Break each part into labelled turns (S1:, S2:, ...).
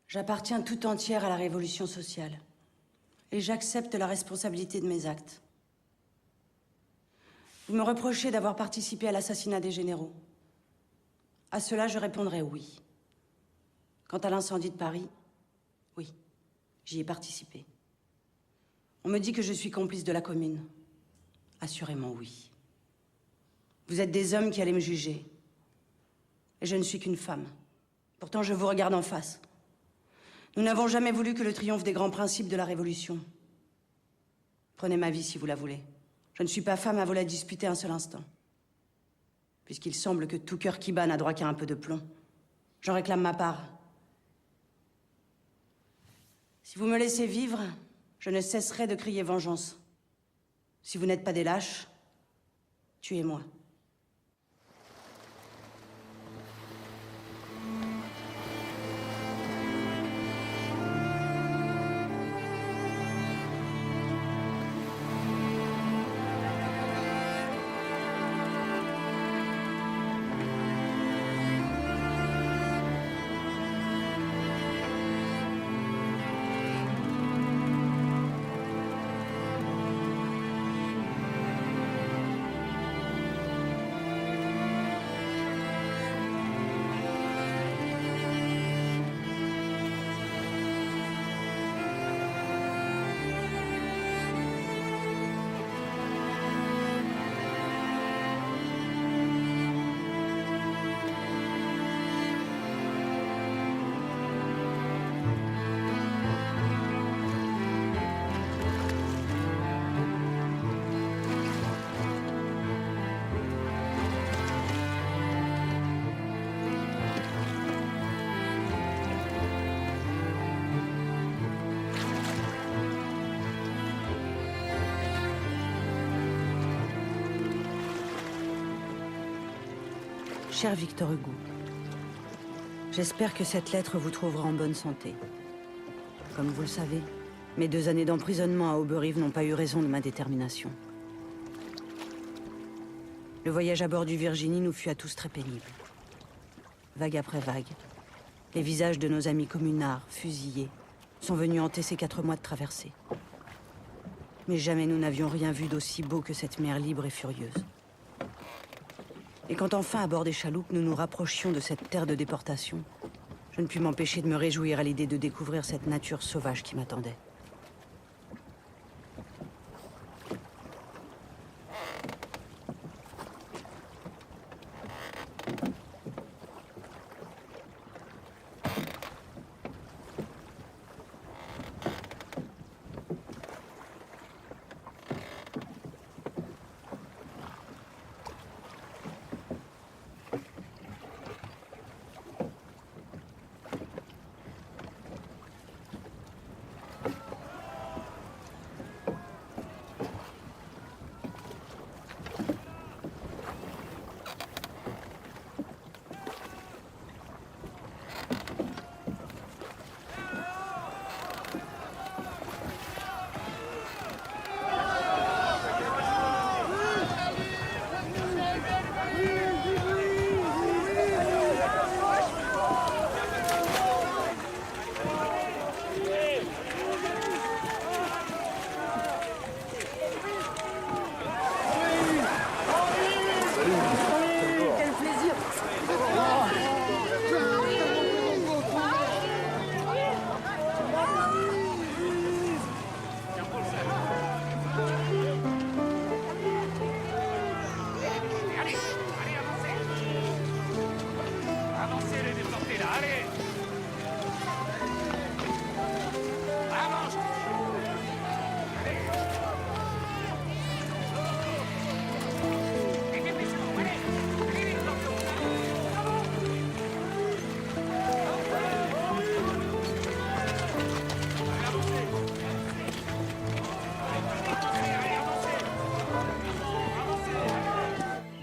S1: J'appartiens tout entière à la révolution sociale. Et j'accepte la responsabilité de mes actes. Vous me reprochez d'avoir participé à l'assassinat des généraux. À cela, je répondrai oui. Quant à l'incendie de Paris, oui, j'y ai participé. On me dit que je suis complice de la Commune. Assurément oui. Vous êtes des hommes qui allez me juger. Et je ne suis qu'une femme. Pourtant, je vous regarde en face. Nous n'avons jamais voulu que le triomphe des grands principes de la Révolution. Prenez ma vie si vous la voulez. Je ne suis pas femme à vous la disputer un seul instant. Puisqu'il semble que tout cœur qui bat n'a droit qu'à un peu de plomb. J'en réclame ma part. Si vous me laissez vivre, je ne cesserai de crier vengeance. Si vous n'êtes pas des lâches, tuez-moi. Cher Victor Hugo, j'espère que cette lettre vous trouvera en bonne santé. Comme vous le savez, mes 2 années d'emprisonnement à Auberive n'ont pas eu raison de ma détermination. Le voyage à bord du Virginie nous fut à tous très pénible. Vague après vague, les visages de nos amis communards, fusillés, sont venus hanter ces 4 mois de traversée. Mais jamais nous n'avions rien vu d'aussi beau que cette mer libre et furieuse. Et quand enfin, à bord des chaloupes, nous nous rapprochions de cette terre de déportation, je ne pus m'empêcher de me réjouir à l'idée de découvrir cette nature sauvage qui m'attendait.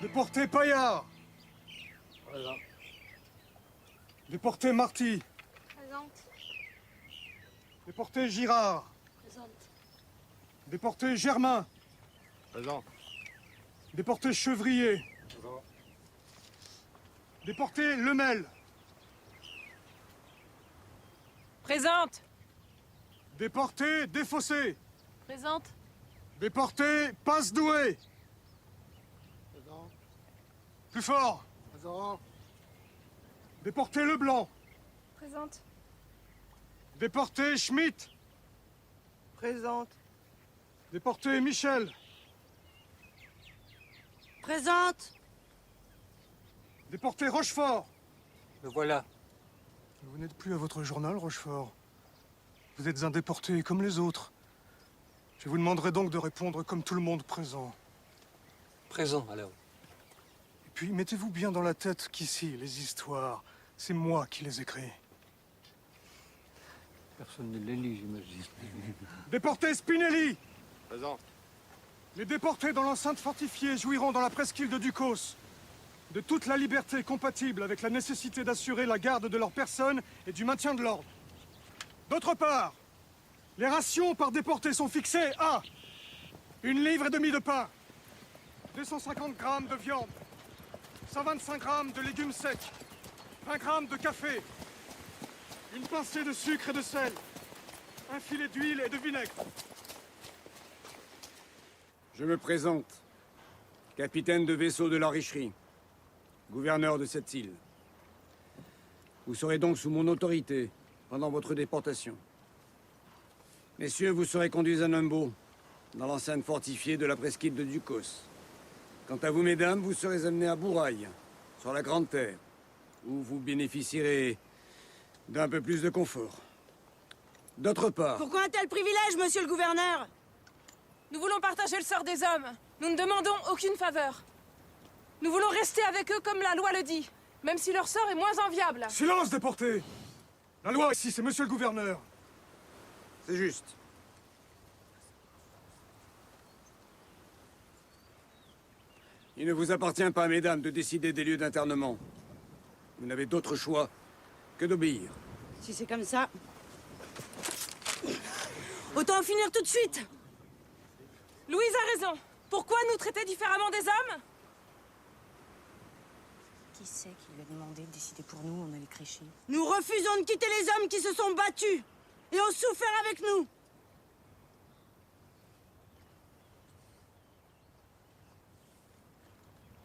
S2: Déporté Paillard.
S3: Présent.
S2: Déporté Marty.
S4: Présente.
S2: Déporté Girard.
S4: Présente.
S2: Déporté Germain.
S3: Présent.
S2: Déporté Chevrier.
S3: Présent.
S2: Déporté Lemel.
S4: Présente.
S2: Déporté Desfossés.
S4: Présente.
S2: Déporté Passe-Doué.
S3: Présent.
S2: Plus fort.
S3: Présent.
S2: Déporté Leblanc.
S4: Présente.
S2: Déporté Schmitt.
S5: Présente.
S2: Déporté Michel.
S1: Présente.
S2: Déporté Rochefort.
S3: Le voilà.
S2: Vous n'êtes plus à votre journal, Rochefort. Vous êtes un déporté comme les autres. Je vous demanderai donc de répondre comme tout le monde présent.
S3: Présent, alors.
S2: Et puis, mettez-vous bien dans la tête qu'ici, les histoires, c'est moi qui les écris.
S3: Personne ne les lit, j'imagine.
S2: Déporté Spinelli.
S3: Présent.
S2: Les déportés dans l'enceinte fortifiée jouiront dans la presqu'île de Ducos de toute la liberté compatible avec la nécessité d'assurer la garde de leur personne et du maintien de l'ordre. D'autre part, les rations par déporté sont fixées à 1,5 livre de pain, 250 grammes de viande, 125 grammes de légumes secs, 20 grammes de café, une pincée de sucre et de sel, un filet d'huile et de vinaigre.
S6: Je me présente, capitaine de vaisseau de la Richerie, gouverneur de cette île. Vous serez donc sous mon autorité pendant votre déportation. Messieurs, vous serez conduits à Numbo, dans l'enceinte fortifiée de la presqu'île de Ducos. Quant à vous, mesdames, vous serez amenés à Bourail, sur la Grande Terre, où vous bénéficierez d'un peu plus de confort. D'autre part...
S1: Pourquoi un tel privilège, monsieur le gouverneur?
S4: Nous voulons partager le sort des hommes. Nous ne demandons aucune faveur. Nous voulons rester avec eux comme la loi le dit, même si leur sort est moins enviable.
S2: Silence, déporté! La loi ici, c'est monsieur le gouverneur.
S6: C'est juste. Il ne vous appartient pas, mesdames, de décider des lieux d'internement. Vous n'avez d'autre choix que d'obéir.
S1: Si c'est comme ça... Autant en finir tout de suite.
S4: Louise a raison. Pourquoi nous traiter différemment des hommes?
S7: Qui c'est qui lui a demandé de décider pour nous? On allait crécher.
S1: Nous refusons de quitter les hommes qui se sont battus et ont souffert avec nous.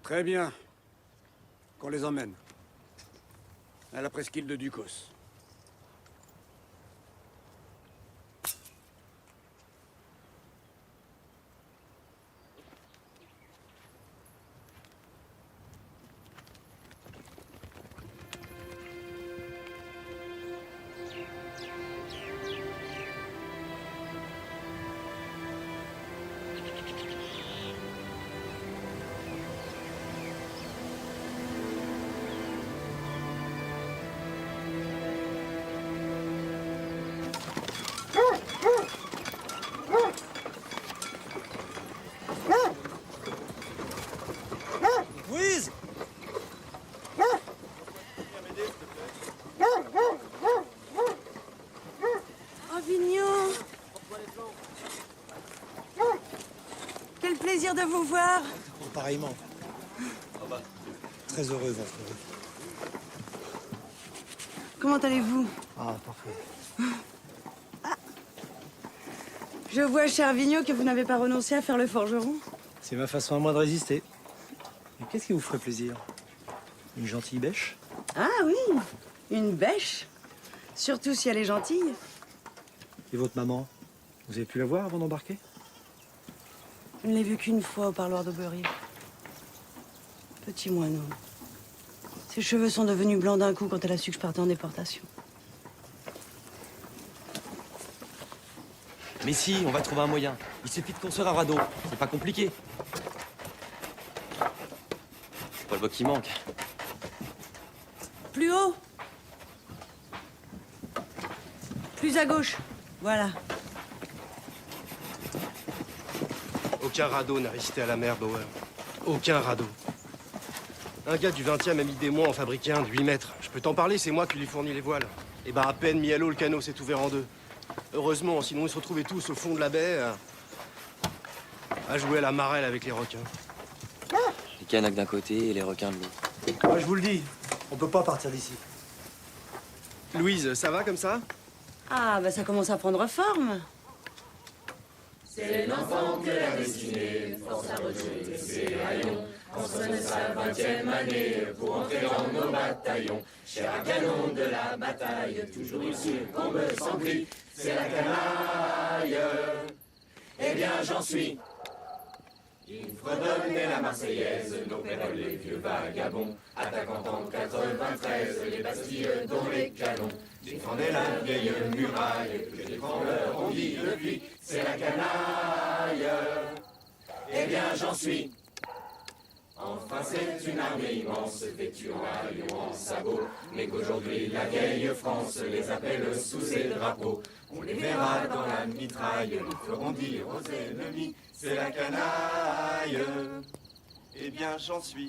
S6: Très bien. Qu'on les emmène. À la presqu'île de Ducos.
S5: Louise!
S1: Oh, Vignon! Quel plaisir de vous voir!
S5: Pareillement. Très heureux de vous retrouver.
S1: Comment allez-vous?
S5: Ah, parfait.
S1: Je vois, cher Vignon, que vous n'avez pas renoncé à faire le forgeron.
S5: C'est ma façon à moi de résister. Mais qu'est-ce qui vous ferait plaisir? Une gentille bêche?
S1: Ah oui, une bêche. Surtout si elle est gentille.
S5: Et votre maman? Vous avez pu la voir avant d'embarquer?
S1: Je ne l'ai vue qu'une fois au parloir d'Auberive. Petit moineau. Ses cheveux sont devenus blancs d'un coup quand elle a su que je partais en déportation.
S8: Mais si, on va trouver un moyen. Il suffit de construire un radeau. C'est pas compliqué. C'est pas le boc qui manque.
S1: Plus haut. Plus à gauche. Voilà.
S9: Aucun radeau n'a résisté à la mer, Bauer. Aucun radeau. Un gars du 20e a mis des mois à en fabriquer un de 8 mètres. Je peux t'en parler, c'est moi qui lui fournis les voiles. Et ben à peine mis à l'eau, le canot s'est ouvert en deux. Heureusement, sinon ils se retrouvaient tous au fond de la baie à jouer à la marelle avec les requins.
S8: Les canaques d'un côté et les requins de l'autre.
S5: Moi, je vous le dis, on peut pas partir d'ici.
S9: Louise, ça va comme ça?
S1: Ah, bah ça commence à prendre forme.
S9: C'est la canaille. Eh bien, j'en suis.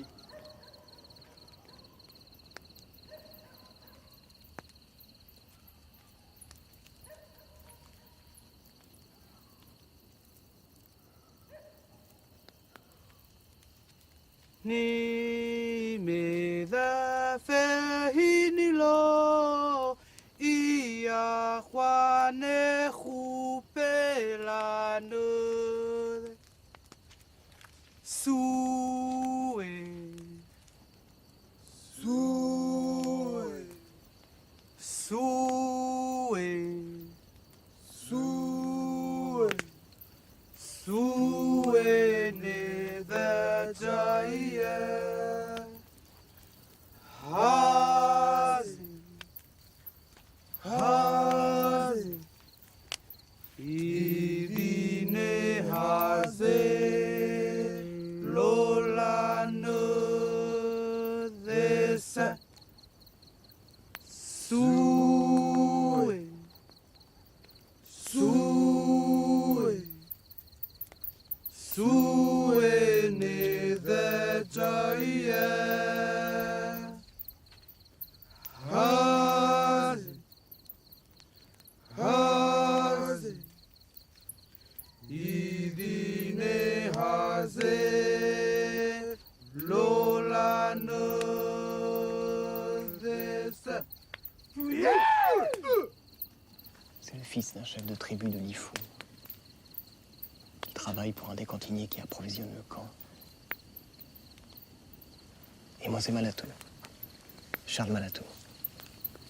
S10: Ni me da fe hinilo ia Juane jupela nude sue sue sue sue sue ne da jaya hazi hazi irine haze lola no desa sue sue sue ne da jaya hazi hazi idine haze lola no desa.
S11: C'est le fils d'un chef de tribu de Lifou. Il travaille pour un des cantiniers qui approvisionne le camp. Et moi, c'est Malato. Charles Malato.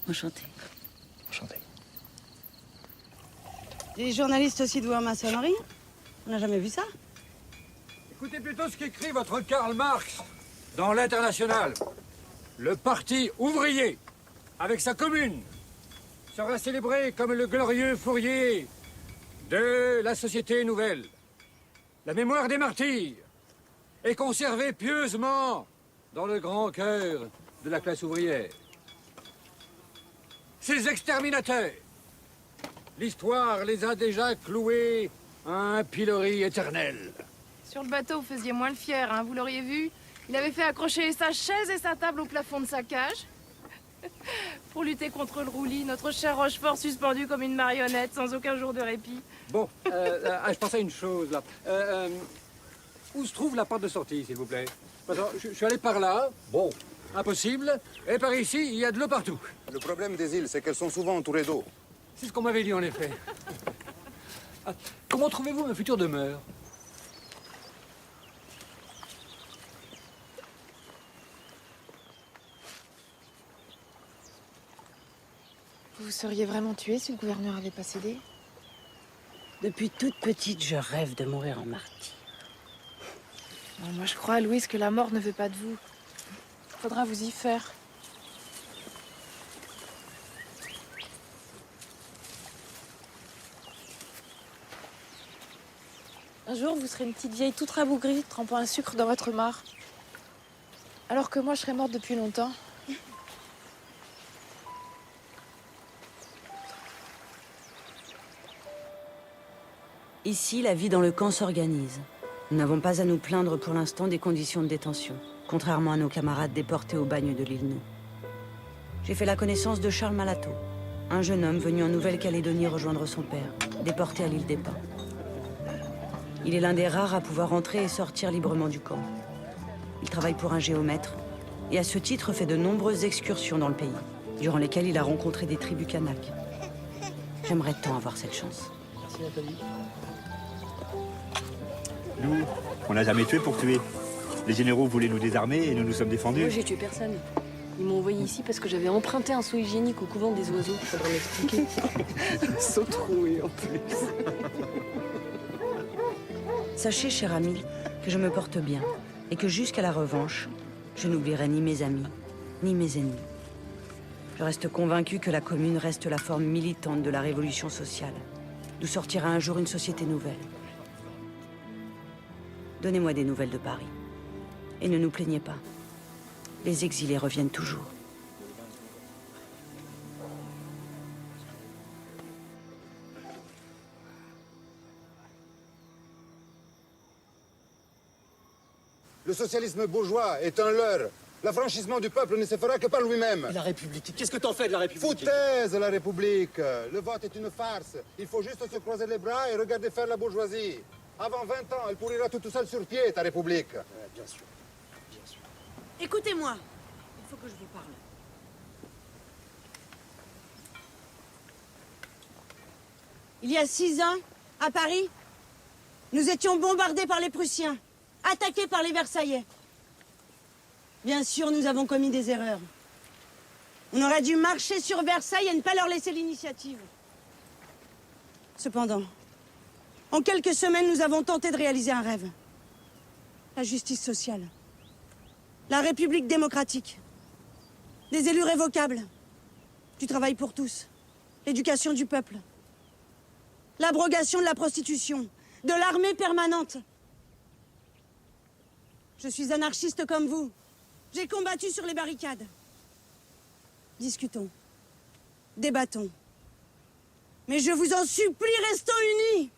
S1: Enchanté.
S11: Enchanté.
S1: Les journalistes aussi de maçonnerie? On n'a jamais vu ça.
S3: Écoutez plutôt ce qu'écrit votre Karl Marx dans l'International. Le parti ouvrier, avec sa commune, sera célébré comme le glorieux fourrier de la société nouvelle. La mémoire des martyrs est conservée pieusement dans le grand cœur de la classe ouvrière. Ces exterminateurs, l'histoire les a déjà cloués à un pilori éternel.
S4: Sur le bateau, vous faisiez moins le fier, hein, vous l'auriez vu. Il avait fait accrocher sa chaise et sa table au plafond de sa cage. Pour lutter contre le roulis, notre cher Rochefort suspendu comme une marionnette, sans aucun jour de répit.
S3: Bon, je pensais à une chose, là. Où se trouve la porte de sortie, s'il vous plaît? Parce que je suis allé par là, bon, impossible. Et par ici, il y a de l'eau partout.
S12: Le problème des îles, c'est qu'elles sont souvent entourées d'eau.
S3: C'est ce qu'on m'avait dit, en effet. Ah, comment trouvez-vous ma future demeure?
S4: Vous seriez vraiment tué si le gouverneur avait pas cédé?
S1: Depuis toute petite, je rêve de mourir en martyr.
S4: Bon, moi, je crois, Louise, que la mort ne veut pas de vous. Faudra vous y faire. Un jour, vous serez une petite vieille toute rabougrie, trempant un sucre dans votre mare. Alors que moi, je serais morte depuis longtemps.
S1: Ici, la vie dans le camp s'organise. Nous n'avons pas à nous plaindre pour l'instant des conditions de détention, contrairement à nos camarades déportés au bagne de l'île Nou. J'ai fait la connaissance de Charles Malato, un jeune homme venu en Nouvelle-Calédonie rejoindre son père, déporté à l'île des Pins. Il est l'un des rares à pouvoir entrer et sortir librement du camp. Il travaille pour un géomètre et à ce titre fait de nombreuses excursions dans le pays, durant lesquelles il a rencontré des tribus Kanak. J'aimerais tant avoir cette chance.
S5: Merci Nathalie.
S13: Nous, on n'a jamais tué pour tuer. Les généraux voulaient nous désarmer et nous nous sommes défendus.
S14: Moi, j'ai tué personne. Ils m'ont envoyé ici parce que j'avais emprunté un seau hygiénique au couvent des oiseaux. Faudrait m'expliquer.
S11: Saut troué en plus.
S1: Sachez, cher ami, que je me porte bien et que jusqu'à la revanche, je n'oublierai ni mes amis, ni mes ennemis. Je reste convaincu que la Commune reste la forme militante de la révolution sociale, d'où sortira un jour une société nouvelle. Donnez-moi des nouvelles de Paris. Et ne nous plaignez pas. Les exilés reviennent toujours.
S12: Le socialisme bourgeois est un leurre. L'affranchissement du peuple ne se fera que par lui-même.
S8: La République, qu'est-ce que t'en fais de la République?
S12: Foutaise, la République. Le vote est une farce. Il faut juste se croiser les bras et regarder faire la bourgeoisie. Avant 20 ans, elle pourrira toute seule sur pied, ta République.
S8: Bien sûr. Bien sûr.
S1: Écoutez-moi. Il faut que je vous parle. Il y a 6 ans, à Paris, nous étions bombardés par les Prussiens, attaqués par les Versaillais. Bien sûr, nous avons commis des erreurs. On aurait dû marcher sur Versailles et ne pas leur laisser l'initiative. Cependant, en quelques semaines, nous avons tenté de réaliser un rêve. La justice sociale. La République démocratique. Des élus révocables. Du travail pour tous. L'éducation du peuple. L'abrogation de la prostitution. De l'armée permanente. Je suis anarchiste comme vous. J'ai combattu sur les barricades. Discutons. Débattons. Mais je vous en supplie, restons unis.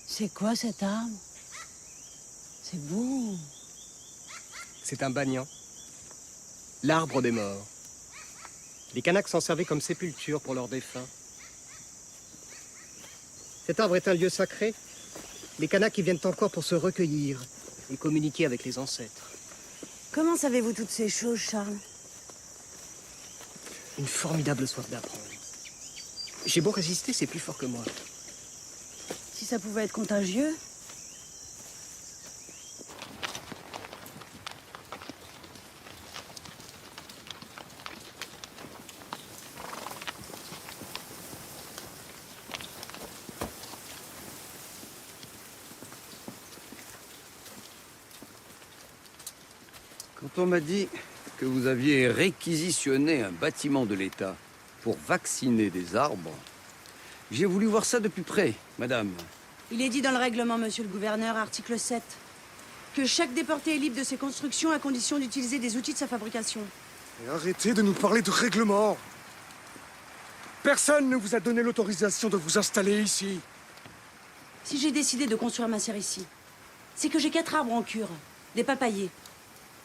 S1: C'est quoi cet arbre? C'est beau.
S11: C'est un banyan. L'arbre des morts. Les Kanaks s'en servaient comme sépulture pour leurs défunts. Cet arbre est un lieu sacré. Les Kanaks y viennent encore pour se recueillir et communiquer avec les ancêtres.
S1: Comment savez-vous toutes ces choses, Charles?
S11: Une formidable soif d'apprendre. J'ai beau résister, c'est plus fort que moi.
S1: Si ça pouvait être contagieux.
S15: Quand on m'a dit que vous aviez réquisitionné un bâtiment de l'État pour vacciner des arbres, j'ai voulu voir ça de plus près, madame.
S1: Il est dit dans le règlement, monsieur le gouverneur, article 7, que chaque déporté est libre de ses constructions à condition d'utiliser des outils de sa fabrication.
S2: Et arrêtez de nous parler de règlement. Personne ne vous a donné l'autorisation de vous installer ici.
S1: Si j'ai décidé de construire ma serre ici, c'est que j'ai 4 arbres en cure, des papayers,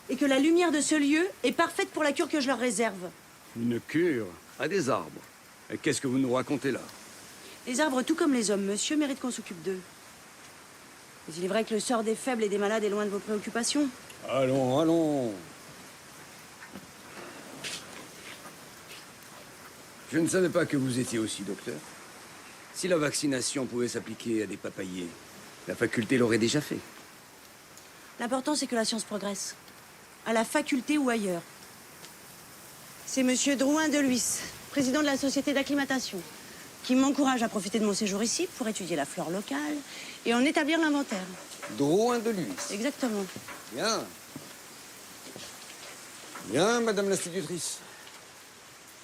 S1: et que la lumière de ce lieu est parfaite pour la cure que je leur réserve.
S15: Une cure à des arbres. Et qu'est-ce que vous nous racontez là?
S1: Les arbres, tout comme les hommes, monsieur, méritent qu'on s'occupe d'eux. Mais il est vrai que le sort des faibles et des malades est loin de vos préoccupations.
S15: Allons, allons. Je ne savais pas que vous étiez aussi docteur. Si la vaccination pouvait s'appliquer à des papayers, la faculté l'aurait déjà fait.
S1: L'important, c'est que la science progresse. À la faculté ou ailleurs. C'est monsieur Drouin de Lhuys, président de la société d'acclimatation, qui m'encourage à profiter de mon séjour ici pour étudier la flore locale et en établir l'inventaire.
S15: Drouin de Lhuys.
S1: Exactement.
S15: Bien. Bien, madame l'institutrice.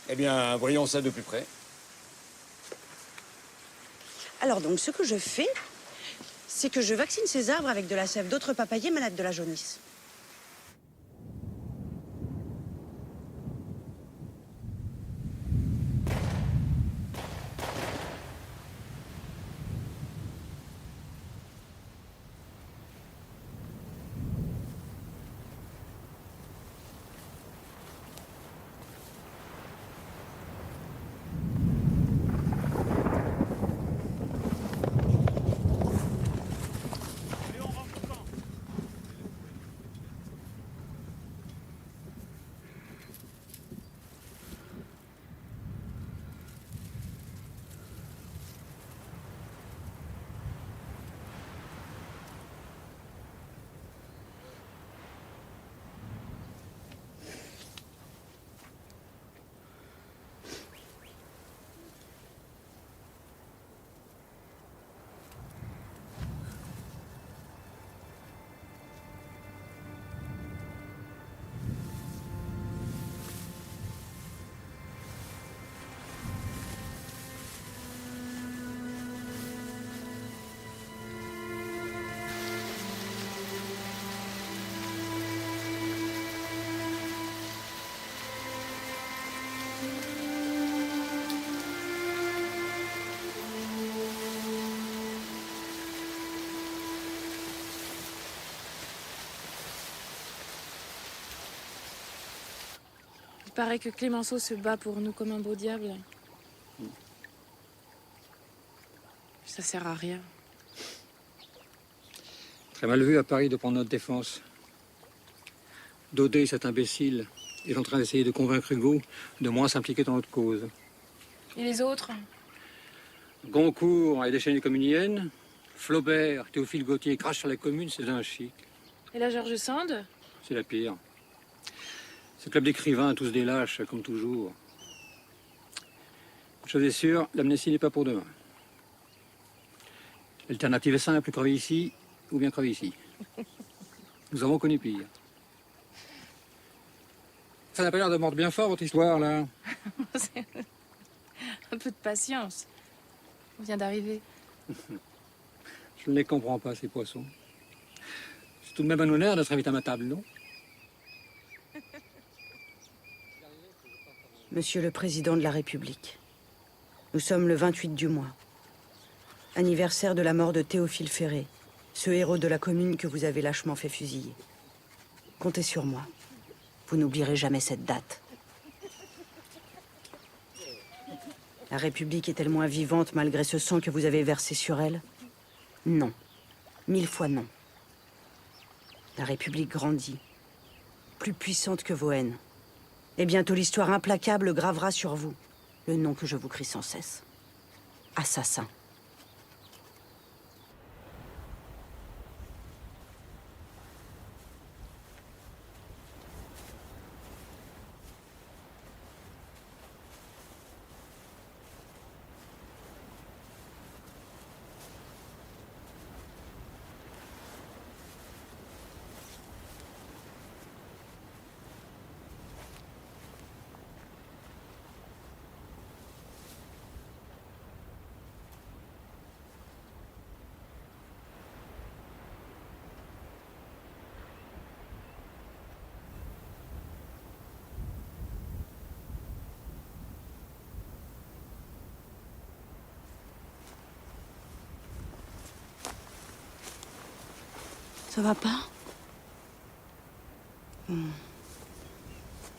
S15: Eh bien, voyons ça de plus près.
S1: Alors donc, ce que je fais, c'est que je vaccine ces arbres avec de la sève d'autres papayers malades de la jaunisse.
S4: Il paraît que Clémenceau se bat pour nous comme un beau diable. Ça sert à rien.
S3: Très mal vu à Paris de prendre notre défense. Daudet, cet imbécile, est en train d'essayer de convaincre Hugo de moins s'impliquer dans notre cause.
S4: Et les autres?
S3: Goncourt est déchaîné comme une hyène. Flaubert, Théophile Gautier crachent sur la commune, c'est un chic.
S4: Et la George Sand?
S3: C'est la pire. Ce club d'écrivains, tous des lâches, comme toujours. Une chose est sûre, l'amnistie n'est pas pour demain. L'alternative est simple, crever ici ou bien crever ici. Nous avons connu pire. Ça n'a pas l'air de mordre bien fort, votre histoire, là.
S4: Un peu de patience. On vient d'arriver.
S3: Je ne les comprends pas, ces poissons. C'est tout de même un honneur d'être invité à ma table, non?
S1: Monsieur le Président de la République, nous sommes le 28 du mois. Anniversaire de la mort de Théophile Ferré, ce héros de la commune que vous avez lâchement fait fusiller. Comptez sur moi. Vous n'oublierez jamais cette date. La République est-elle moins vivante malgré ce sang que vous avez versé sur elle? Non. 1000 fois non. La République grandit, plus puissante que vos haines. Et bientôt l'histoire implacable gravera sur vous le nom que je vous crie sans cesse. Assassin. Ça va pas?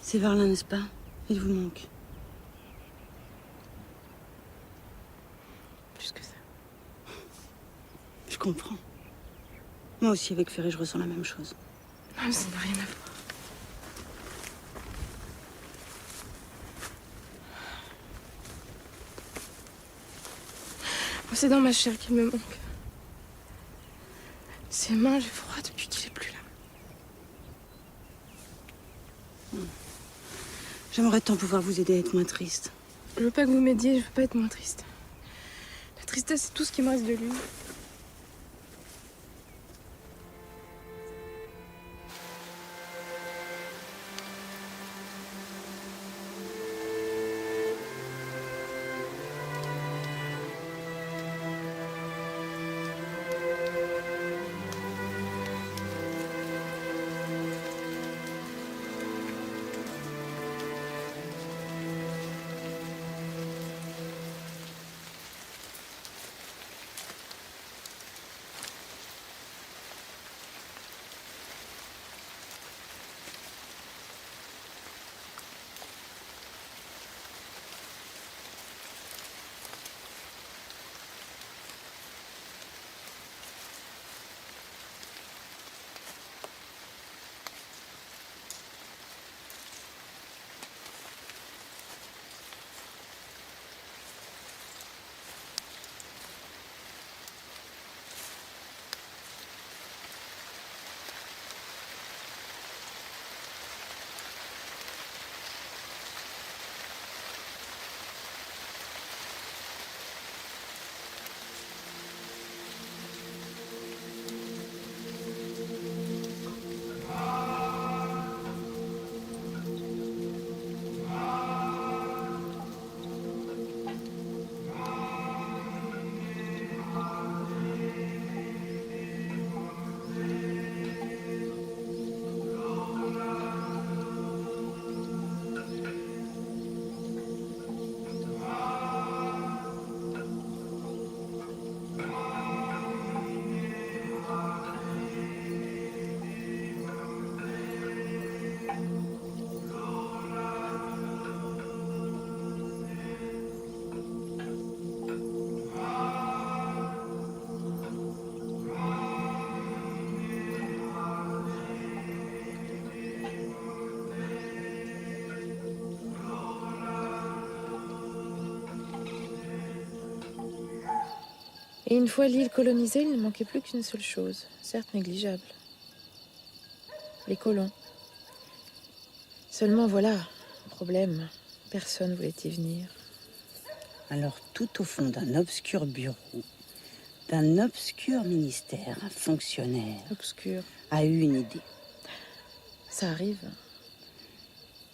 S1: C'est Varlin, n'est-ce pas? Il vous manque. Plus que ça. Je comprends. Moi aussi, avec Ferré, je ressens la même chose.
S4: Non, ça n'a rien à voir. Moi, c'est dans ma chair qu'il me manque. Ses mains, j'ai froid depuis qu'il est plus là.
S1: J'aimerais tant pouvoir vous aider à être moins triste.
S4: Je veux pas que vous m'aidiez, je veux pas être moins triste. La tristesse, c'est tout ce qui me reste de lui. Et une fois l'île colonisée, il ne manquait plus qu'une seule chose, certes négligeable. Les colons. Seulement voilà, problème, personne voulait y venir.
S1: Alors, tout au fond d'un obscur bureau, d'un obscur ministère, un fonctionnaire
S4: Obscur.
S1: a eu une idée.
S4: Ça arrive.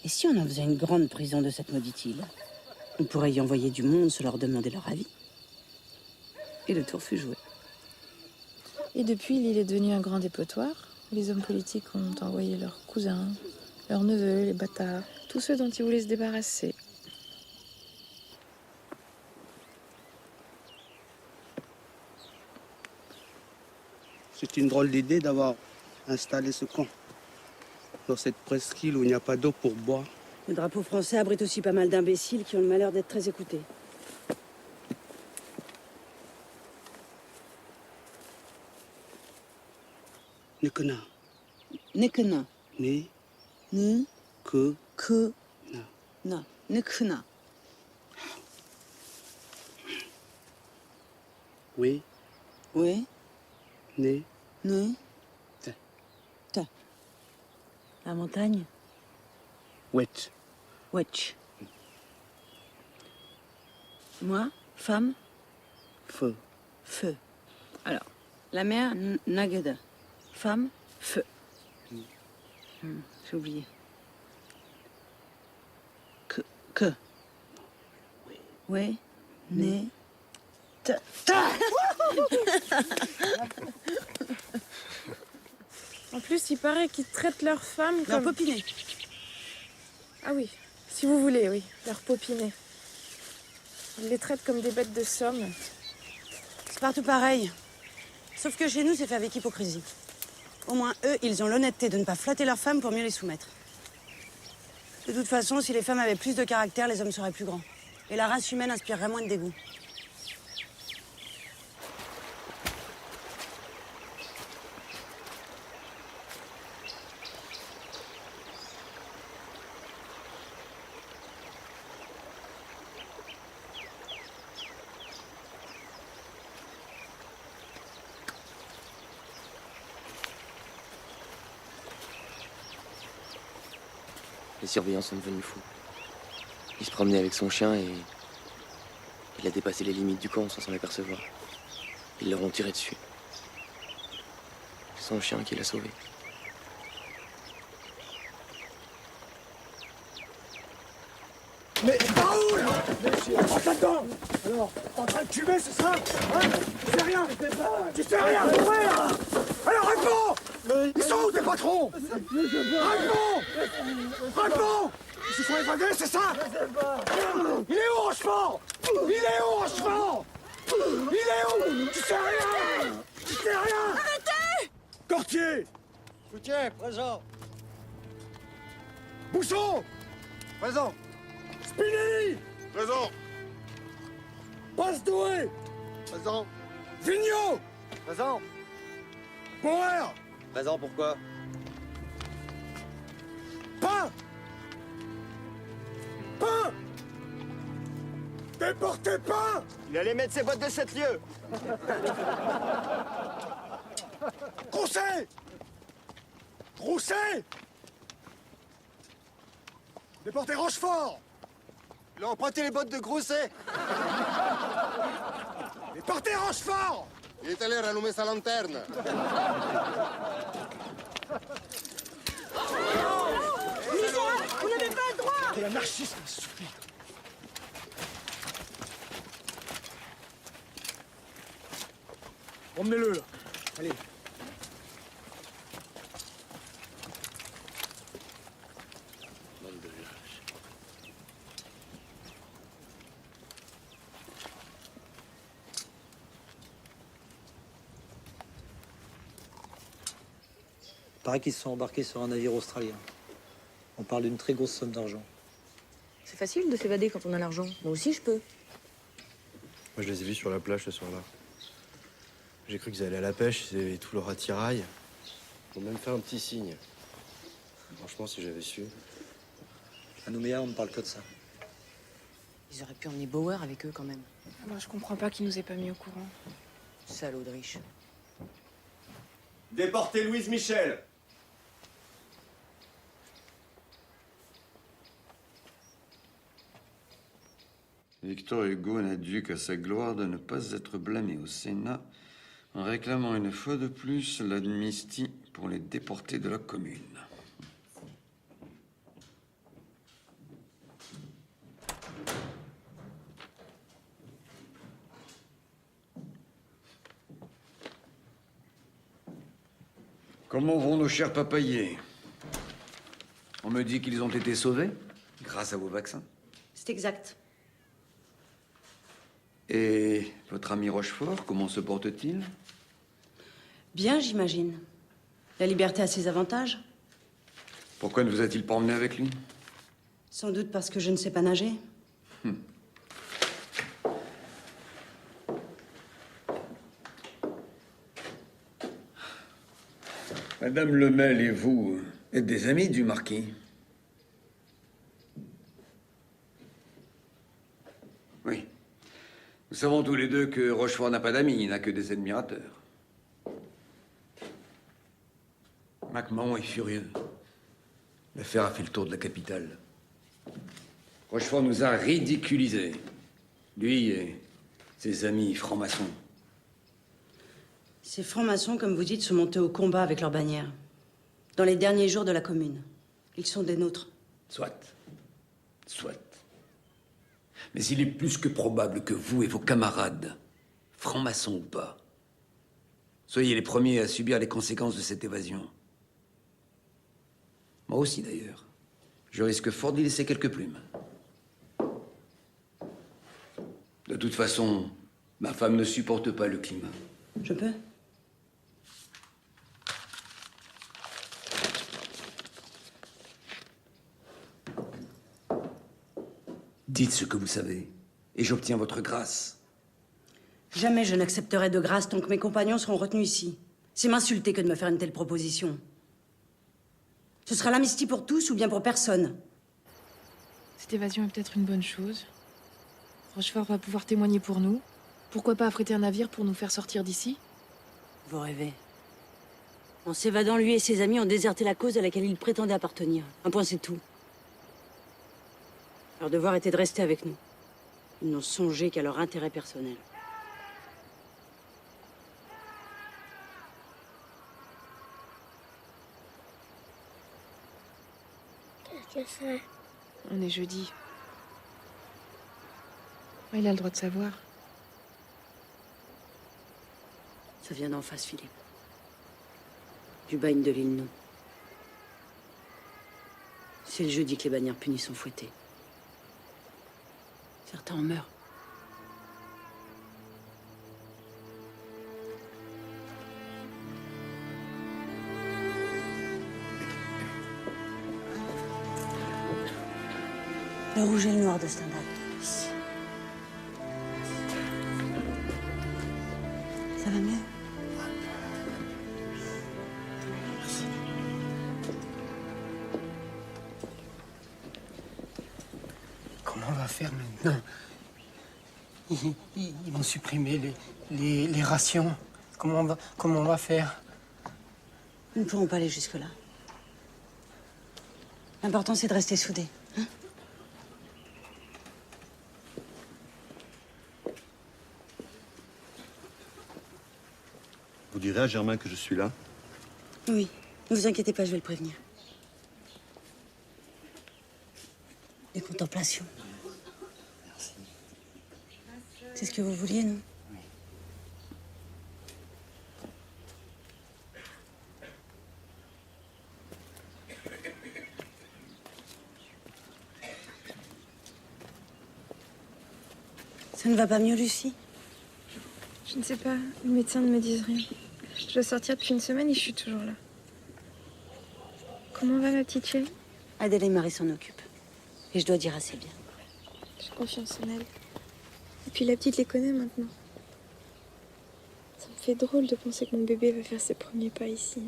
S1: Et si on en faisait une grande prison de cette maudite île? On pourrait y envoyer du monde se leur demander leur avis. Et le tour fut joué.
S4: Et depuis, l'île est devenue un grand dépotoir où les hommes politiques ont envoyé leurs cousins, leurs neveux, les bâtards, tous ceux dont ils voulaient se débarrasser.
S10: C'est une drôle d'idée d'avoir installé ce camp dans cette presqu'île où il n'y a pas d'eau pour boire.
S1: Le drapeau français abrite aussi pas mal d'imbéciles qui ont le malheur d'être très écoutés.
S10: Nekena.
S1: Nekena.
S10: Ne.
S1: Ne.
S10: Que.
S1: Que.
S10: Na.
S1: Na. Nekena.
S10: Oui.
S1: Oui.
S10: Ne.
S1: Ne.
S10: Te.
S1: Te. La montagne.
S10: Wet.
S1: Wetch. Moi, femme.
S10: Feu.
S1: Feu. Alors, la mère, Nageda. Femme, feu. J'ai oublié. Que. Oui. Oui. Né.
S4: En plus, il paraît qu'ils traitent leurs femmes
S1: Leur
S4: comme...
S1: popinet.
S4: Ah oui, si vous voulez, oui, leurs popinets. Ils les traitent comme des bêtes de somme.
S1: C'est partout pareil. Sauf que chez nous, c'est fait avec hypocrisie. Au moins, eux, ils ont l'honnêteté de ne pas flatter leurs femmes pour mieux les soumettre. De toute façon, si les femmes avaient plus de caractère, les hommes seraient plus grands. Et la race humaine inspirerait moins de dégoût.
S8: Les surveillants sont devenus fous. Il se promenait avec son chien et il a dépassé les limites du camp sans s'en apercevoir. Ils leur ont tiré dessus. C'est son chien qui l'a sauvé.
S2: Mais Raoul! Prends ta dent! Alors, t'es en train de tuer, c'est ça? Hein? Tu sais rien! Tu sais rien! Mourir! Alors réponds! Ils sont où tes patrons? Réponds! Réponds! Ils se sont évadés, c'est ça? Il est où, Rochefort? Il est où, Rochefort? Il est où? Tu sais rien! Tu sais rien!
S1: Arrêtez!
S2: Cortier!
S9: Soutien, présent.
S2: Bouchon!
S9: Présent.
S2: Spinelli!
S12: Présent.
S2: Passe-Doué!
S12: Présent.
S2: Vigneault!
S9: Présent.
S2: Bauer!
S9: Présent, pourquoi?
S2: Pain! Pain! Déportez Pain!
S9: Il allait mettre ses bottes de 7 lieues.
S2: Grousset! Grousset! Déportez Rochefort!
S9: Il a emprunté les bottes de Grousset.
S2: Déportez Rochefort!
S12: Il est allé rallumer sa lanterne.
S1: Vous n'avez pas le droit!
S2: De l'anarchisme, s'il vous plaît. Emmenez-le, là. Allez.
S5: Il paraît qu'ils se sont embarqués sur un navire australien. On parle d'une très grosse somme d'argent.
S14: C'est facile de s'évader quand on a l'argent. Moi aussi, je peux.
S9: Moi, je les ai vus sur la plage ce soir-là. J'ai cru qu'ils allaient à la pêche, ils avaient tout leur attirail. Ils m'ont même fait un petit signe. Franchement, si j'avais su...
S5: À Nouméa, on ne parle que de ça.
S7: Ils auraient pu emmener Bauer avec eux quand même.
S4: Moi, je comprends pas qu'ils nous aient pas mis au courant.
S7: Salaud de riche.
S9: Déportez Louise Michel.
S15: Victor Hugo n'a dû qu'à sa gloire de ne pas être blâmé au Sénat en réclamant une fois de plus l'amnistie pour les déportés de la commune. Comment vont nos chers papayers? On me dit qu'ils ont été sauvés grâce à vos vaccins.
S1: C'est exact.
S15: Et votre ami Rochefort, comment se porte-t-il?
S1: Bien, j'imagine. La liberté a ses avantages.
S15: Pourquoi ne vous a-t-il pas emmené avec lui?
S1: Sans doute parce que je ne sais pas nager.
S15: Madame Lemel et vous êtes des amis du marquis? Oui. Nous savons tous les deux que Rochefort n'a pas d'amis, il n'a que des admirateurs. MacMahon est furieux. L'affaire a fait le tour de la capitale. Rochefort nous a ridiculisés. Lui et ses amis francs-maçons.
S1: Ces francs-maçons, comme vous dites, sont montés au combat avec leurs bannières. Dans les derniers jours de la Commune. Ils sont des nôtres.
S15: Soit. Soit. Mais il est plus que probable que vous et vos camarades, francs-maçons ou pas, soyez les premiers à subir les conséquences de cette évasion. Moi aussi, d'ailleurs. Je risque fort d'y laisser quelques plumes. De toute façon, ma femme ne supporte pas le climat.
S1: Je peux?
S15: Dites ce que vous savez, et j'obtiens votre grâce.
S1: Jamais je n'accepterai de grâce tant que mes compagnons seront retenus ici. C'est m'insulter que de me faire une telle proposition. Ce sera l'amnistie pour tous ou bien pour personne.
S4: Cette évasion est peut-être une bonne chose. Rochefort va pouvoir témoigner pour nous. Pourquoi pas affréter un navire pour nous faire sortir d'ici?
S1: Vous rêvez. En s'évadant, lui et ses amis ont déserté la cause à laquelle ils prétendaient appartenir. Un point, c'est tout. Leur devoir était de rester avec nous. Ils n'ont songé qu'à leur intérêt personnel.
S16: Qu'est-ce que c'est?
S4: On est jeudi. Il a le droit de savoir.
S1: Ça vient d'en face, Philippe. Du bagne de l'île Non. C'est le jeudi que les bannières punies sont fouettées. Certains en meurent. Le rouge et le noir de Stendhal. Ça va mieux?
S11: Comment on va faire maintenant? Ils vont supprimer les rations. Comment on va faire?
S1: Nous ne pourrons pas aller jusque-là. L'important, c'est de rester soudés. Hein?
S9: Vous direz à Germain que je suis là?
S1: Oui. Ne vous inquiétez pas, je vais le prévenir. Les contemplations.
S11: Merci.
S1: C'est ce que vous vouliez, non?
S11: Oui.
S1: Ça ne va pas mieux, Lucie?
S17: Je ne sais pas. Les médecins ne me disent rien. Je dois sortir depuis une semaine et je suis toujours là. Comment va ma petite chérie?
S1: Adèle et Marie s'en occupent. Et je dois dire assez bien.
S17: J'ai confiance en elle. Et puis la petite les connaît maintenant. Ça me fait drôle de penser que mon bébé va faire ses premiers pas ici.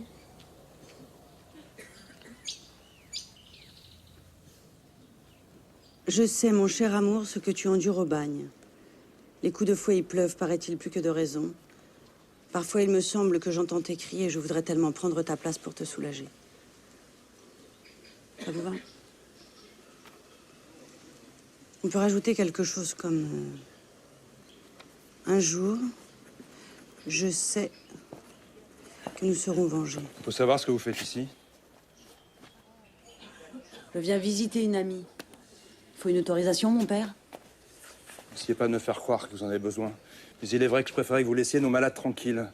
S1: Je sais, mon cher amour, ce que tu endures au bagne. Les coups de fouet y pleuvent, paraît-il, plus que de raison. Parfois, il me semble que j'entends tes cris et je voudrais tellement prendre ta place pour te soulager. Ça vous va? On peut rajouter quelque chose comme... un jour, je sais que nous serons vengés.
S18: Faut savoir ce que vous faites ici.
S1: Je viens visiter une amie. Faut une autorisation, mon père?
S18: N'essayez pas de me faire croire que vous en avez besoin. Mais il est vrai que je préférais que vous laissiez nos malades tranquilles.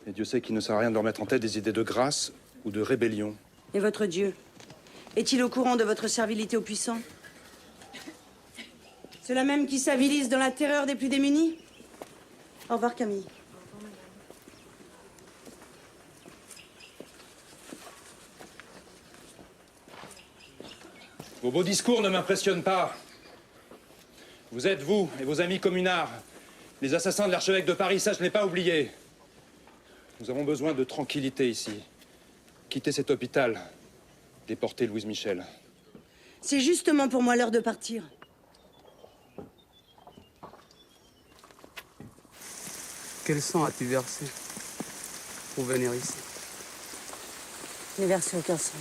S18: Et Dieu sait qu'il ne sert à rien de leur mettre en tête des idées de grâce ou de rébellion.
S1: Et votre Dieu? Est-il au courant de votre servilité aux puissants? Ceux-là même qui s'avilisent dans la terreur des plus démunis? Au revoir, Camille.
S18: Vos beaux discours ne m'impressionnent pas. Vous êtes, vous et vos amis communards, les assassins de l'archevêque de Paris, ça je ne l'ai pas oublié. Nous avons besoin de tranquillité ici. Quittez cet hôpital. Déportez Louise Michel.
S1: C'est justement pour moi l'heure de partir.
S10: Quel sang as-tu versé pour venir ici?
S1: Je n'ai versé aucun sang.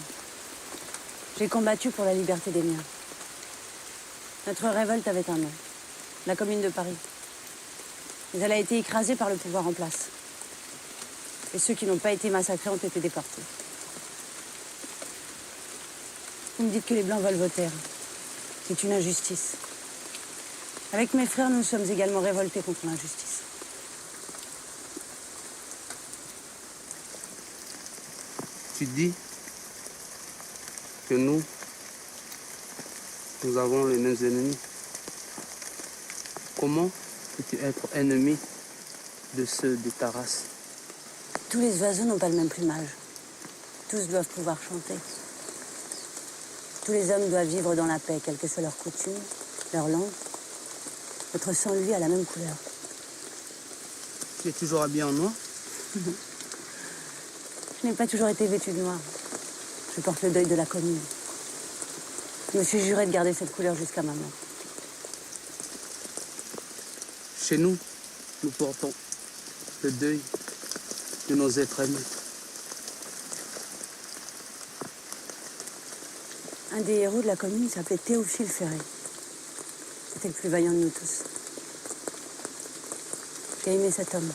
S1: J'ai combattu pour la liberté des miens. Notre révolte avait un nom. La Commune de Paris. Mais elle a été écrasée par le pouvoir en place. Et ceux qui n'ont pas été massacrés ont été déportés. Vous me dites que les Blancs volent vos terres. C'est une injustice. Avec mes frères, nous sommes également révoltés contre l'injustice.
S10: Tu dis que nous avons les mêmes ennemis. Comment peux-tu être ennemi de ceux de ta race?
S1: Tous les oiseaux n'ont pas le même plumage. Tous doivent pouvoir chanter. Tous les hommes doivent vivre dans la paix, quelles que soient leurs coutumes, leur langue. Votre sang, lui, a la même couleur.
S10: Tu es toujours habillé en noir?
S1: Je n'ai pas toujours été vêtue de noir. Je porte le deuil de la commune. Je me suis juré de garder cette couleur jusqu'à ma mort.
S10: Chez nous, nous portons le deuil de nos êtres aimés.
S1: Un des héros de la commune s'appelait Théophile Ferré. C'était le plus vaillant de nous tous. J'ai aimé cet homme.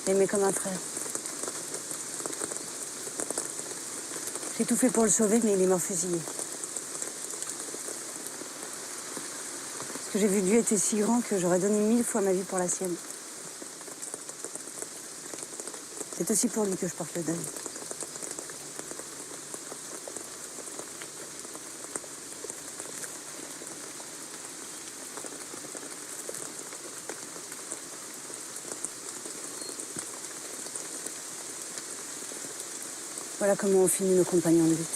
S1: J'ai aimé comme un frère. J'ai tout fait pour le sauver, mais il est mort fusillé. Ce que j'ai vu de lui était si grand que j'aurais donné 1000 fois ma vie pour la sienne. C'est aussi pour lui que je porte le deuil. Voilà comment ont fini nos compagnons de lutte.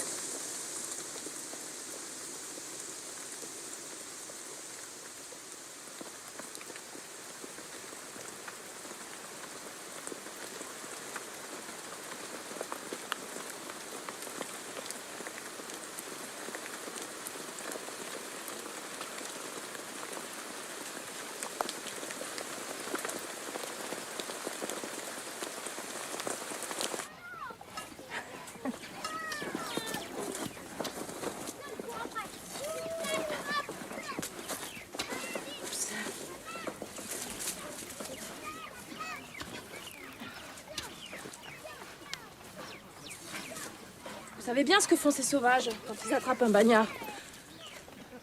S4: Vous savez bien ce que font ces sauvages quand ils attrapent un bagnard.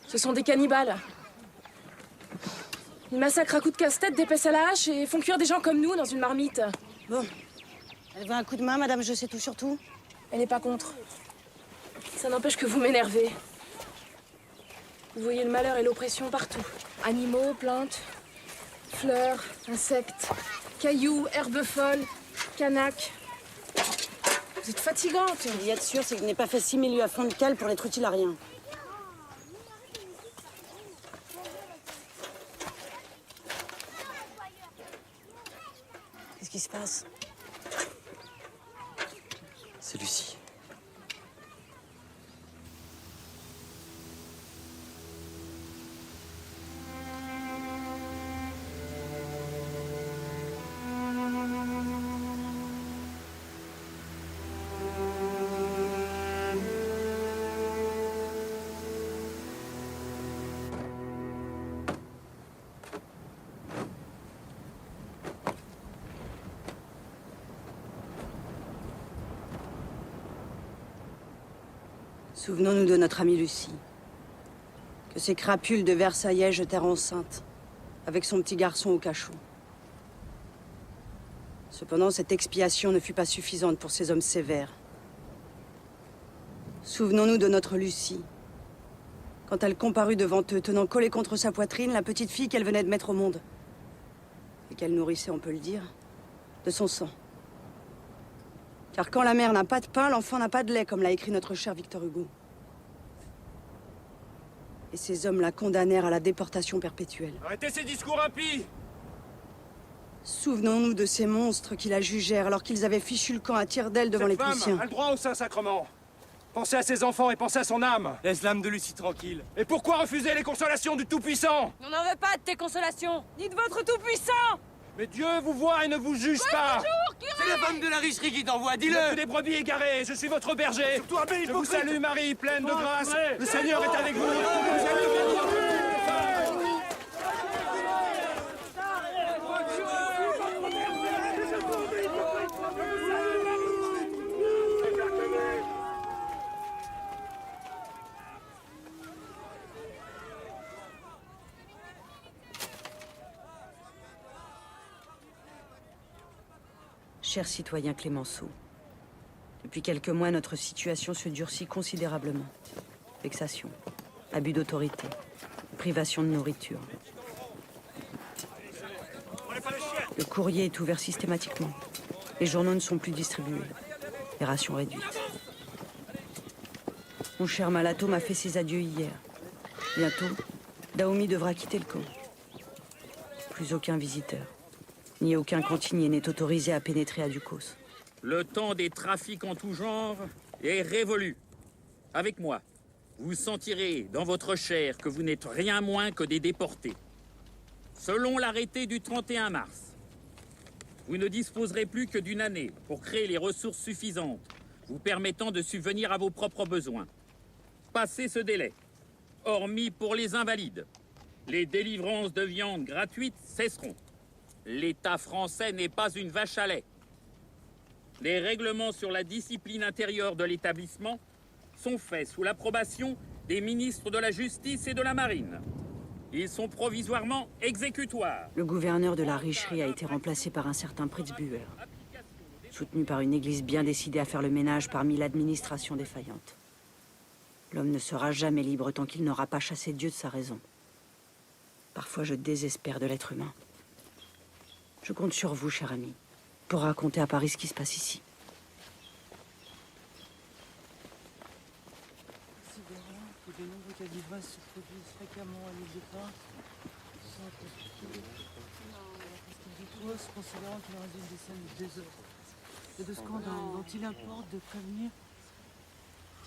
S4: Ce sont des cannibales. Ils massacrent à coups de casse-tête, d'épaisse à la hache et font cuire des gens comme nous dans une marmite.
S1: Bon. Elle veut un coup de main, madame, je sais tout sur tout.
S4: Elle n'est pas contre. Ça n'empêche que vous m'énervez. Vous voyez le malheur et l'oppression partout. Animaux, plantes, fleurs, insectes, cailloux, herbes folles, canaques. Vous êtes fatigante.
S1: Ce qu'il y a de sûr, c'est que je n'ai pas fait 6000 lieues à fond de cale pour être utile à rien. Qu'est-ce qui se passe?
S8: C'est Lucie.
S1: Souvenons-nous de notre amie Lucie, que ces crapules de Versaillais jetèrent enceinte, avec son petit garçon au cachot. Cependant, cette expiation ne fut pas suffisante pour ces hommes sévères. Souvenons-nous de notre Lucie, quand elle comparut devant eux, tenant collée contre sa poitrine la petite fille qu'elle venait de mettre au monde, et qu'elle nourrissait, on peut le dire, de son sang. Car quand la mère n'a pas de pain, l'enfant n'a pas de lait, comme l'a écrit notre cher Victor Hugo. Et ces hommes la condamnèrent à la déportation perpétuelle.
S18: Arrêtez ces discours impies!
S1: Souvenons-nous de ces monstres qui la jugèrent alors qu'ils avaient fichu le camp à tire d'aile devant les
S18: Cette
S1: Prussiens.
S18: femme a le droit au Saint-Sacrement. Pensez à ses enfants et pensez à son âme.
S5: Laisse l'âme de Lucie tranquille.
S18: Et pourquoi refuser les consolations du Tout-Puissant?
S14: On n'en veut pas de tes consolations, ni de votre tout-puissant!
S18: Mais Dieu vous voit et ne vous juge pas.
S5: C'est la femme de la richerie qui t'envoie, dis-le!
S18: Des brebis égarées, je suis votre berger.
S5: Surtout un bel
S18: Je vous
S5: hypocrite.
S18: salue Marie, pleine de grâce.
S5: Ouais.
S18: Le Seigneur est avec vous.
S1: Cher citoyen Clémenceau, depuis quelques mois, notre situation se durcit considérablement. Vexation, abus d'autorité, privation de nourriture. Le courrier est ouvert systématiquement. Les journaux ne sont plus distribués. Les rations réduites. Mon cher Malato m'a fait ses adieux hier. Bientôt, Daoumi devra quitter le camp. Plus aucun visiteur, ni aucun cantinier n'est autorisé à pénétrer à Ducos.
S19: Le temps des trafics en tout genre est révolu. Avec moi, vous sentirez dans votre chair que vous n'êtes rien moins que des déportés. Selon l'arrêté du 31 mars, vous ne disposerez plus que d'une année pour créer les ressources suffisantes vous permettant de subvenir à vos propres besoins. Passé ce délai, hormis pour les invalides, les délivrances de viande gratuites cesseront. L'État français n'est pas une vache à lait. Les règlements sur la discipline intérieure de l'établissement sont faits sous l'approbation des ministres de la Justice et de la Marine. Ils sont provisoirement exécutoires.
S1: Le gouverneur de la Richerie a été remplacé par un certain Pritzbuer, soutenu par une église bien décidée à faire le ménage parmi l'administration défaillante. L'homme ne sera jamais libre tant qu'il n'aura pas chassé Dieu de sa raison. Parfois, je désespère de l'être humain. Je compte sur vous, cher ami, pour raconter à Paris ce qui se passe ici.
S20: Considérant que de nombreux cas d'ivresse se produisent fréquemment à l'île de Pâques, sans constituer considérant qu'il résulte des scènes de désordre et de scandale dont il importe de prévenir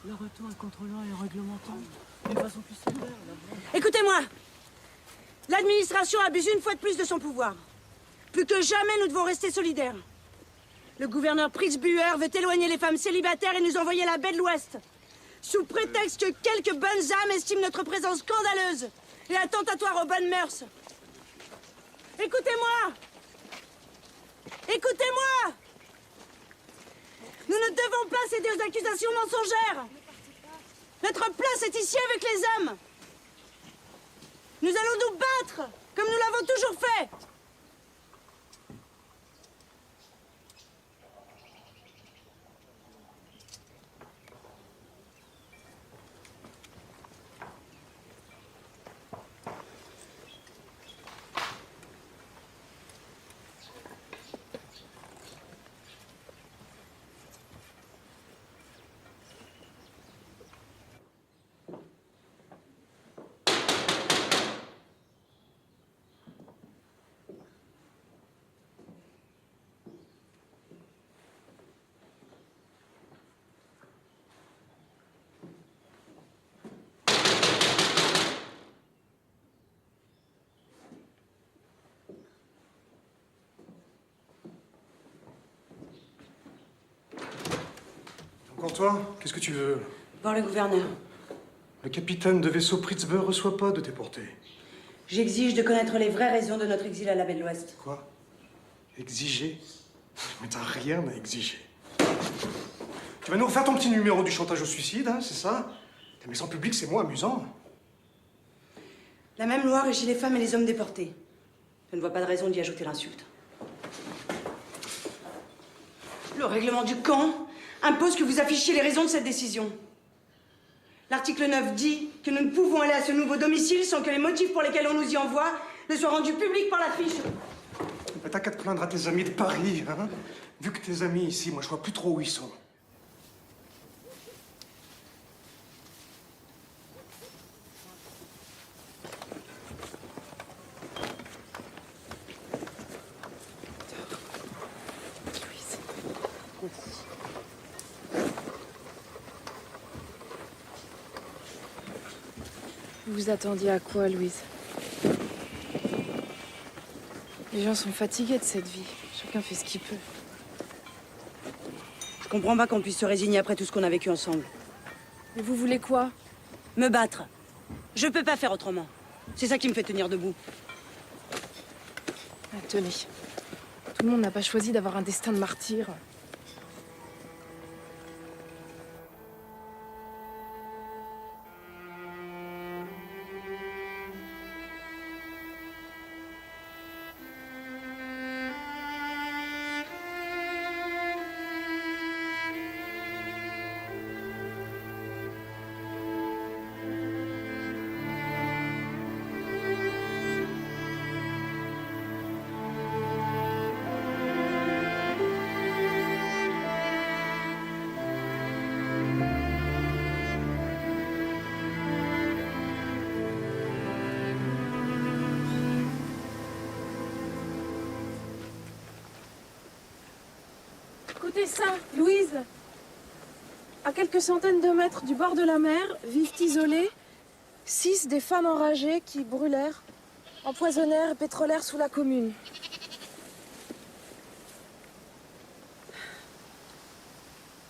S20: le retour en contrôlant et réglementant d'une façon plus sévère.
S1: Écoutez-moi! L'administration abuse une fois de plus de son pouvoir. Plus que jamais, nous devons rester solidaires. Le gouverneur Pritzbuer veut éloigner les femmes célibataires et nous envoyer la baie de l'Ouest. Sous prétexte que quelques bonnes âmes estiment notre présence scandaleuse et attentatoire aux bonnes mœurs. Écoutez-moi! Écoutez-moi! Nous ne devons pas céder aux accusations mensongères. Notre place est ici avec les hommes. Nous allons nous battre, comme nous l'avons toujours fait.
S2: Encore toi? Qu'est-ce que tu veux?
S1: Voir le gouverneur.
S2: Le capitaine de vaisseau Pritzbuer ne reçoit pas de déportés.
S1: J'exige de connaître les vraies raisons de notre exil à la baie de l'Ouest.
S2: Quoi? Exiger? Mais t'as rien à exiger. Tu vas nous refaire ton petit numéro du chantage au suicide, hein, c'est ça? Mais sans public, c'est moins amusant.
S1: La même loi régit les femmes et les hommes déportés. Je ne vois pas de raison d'y ajouter l'insulte. Le règlement du camp impose que vous affichiez les raisons de cette décision. L'article 9 dit que nous ne pouvons aller à ce nouveau domicile sans que les motifs pour lesquels on nous y envoie ne soient rendus publics par l'affiche.
S2: Mais t'as qu'à te plaindre à tes amis de Paris, hein? Vu que tes amis ici, moi je vois plus trop où ils sont.
S4: Vous vous attendiez à quoi, Louise? Les gens sont fatigués de cette vie. Chacun fait ce qu'il peut.
S1: Je comprends pas qu'on puisse se résigner après tout ce qu'on a vécu ensemble.
S4: Mais vous voulez quoi?
S1: Me battre. Je peux pas faire autrement. C'est ça qui me fait tenir debout.
S4: Ah, tenez. Tout le monde n'a pas choisi d'avoir un destin de martyr. Écoutez ça, Louise. À quelques centaines de mètres du bord de la mer, vivent isolées 6 des femmes enragées qui brûlèrent, empoisonnèrent et pétrolèrent sous la commune.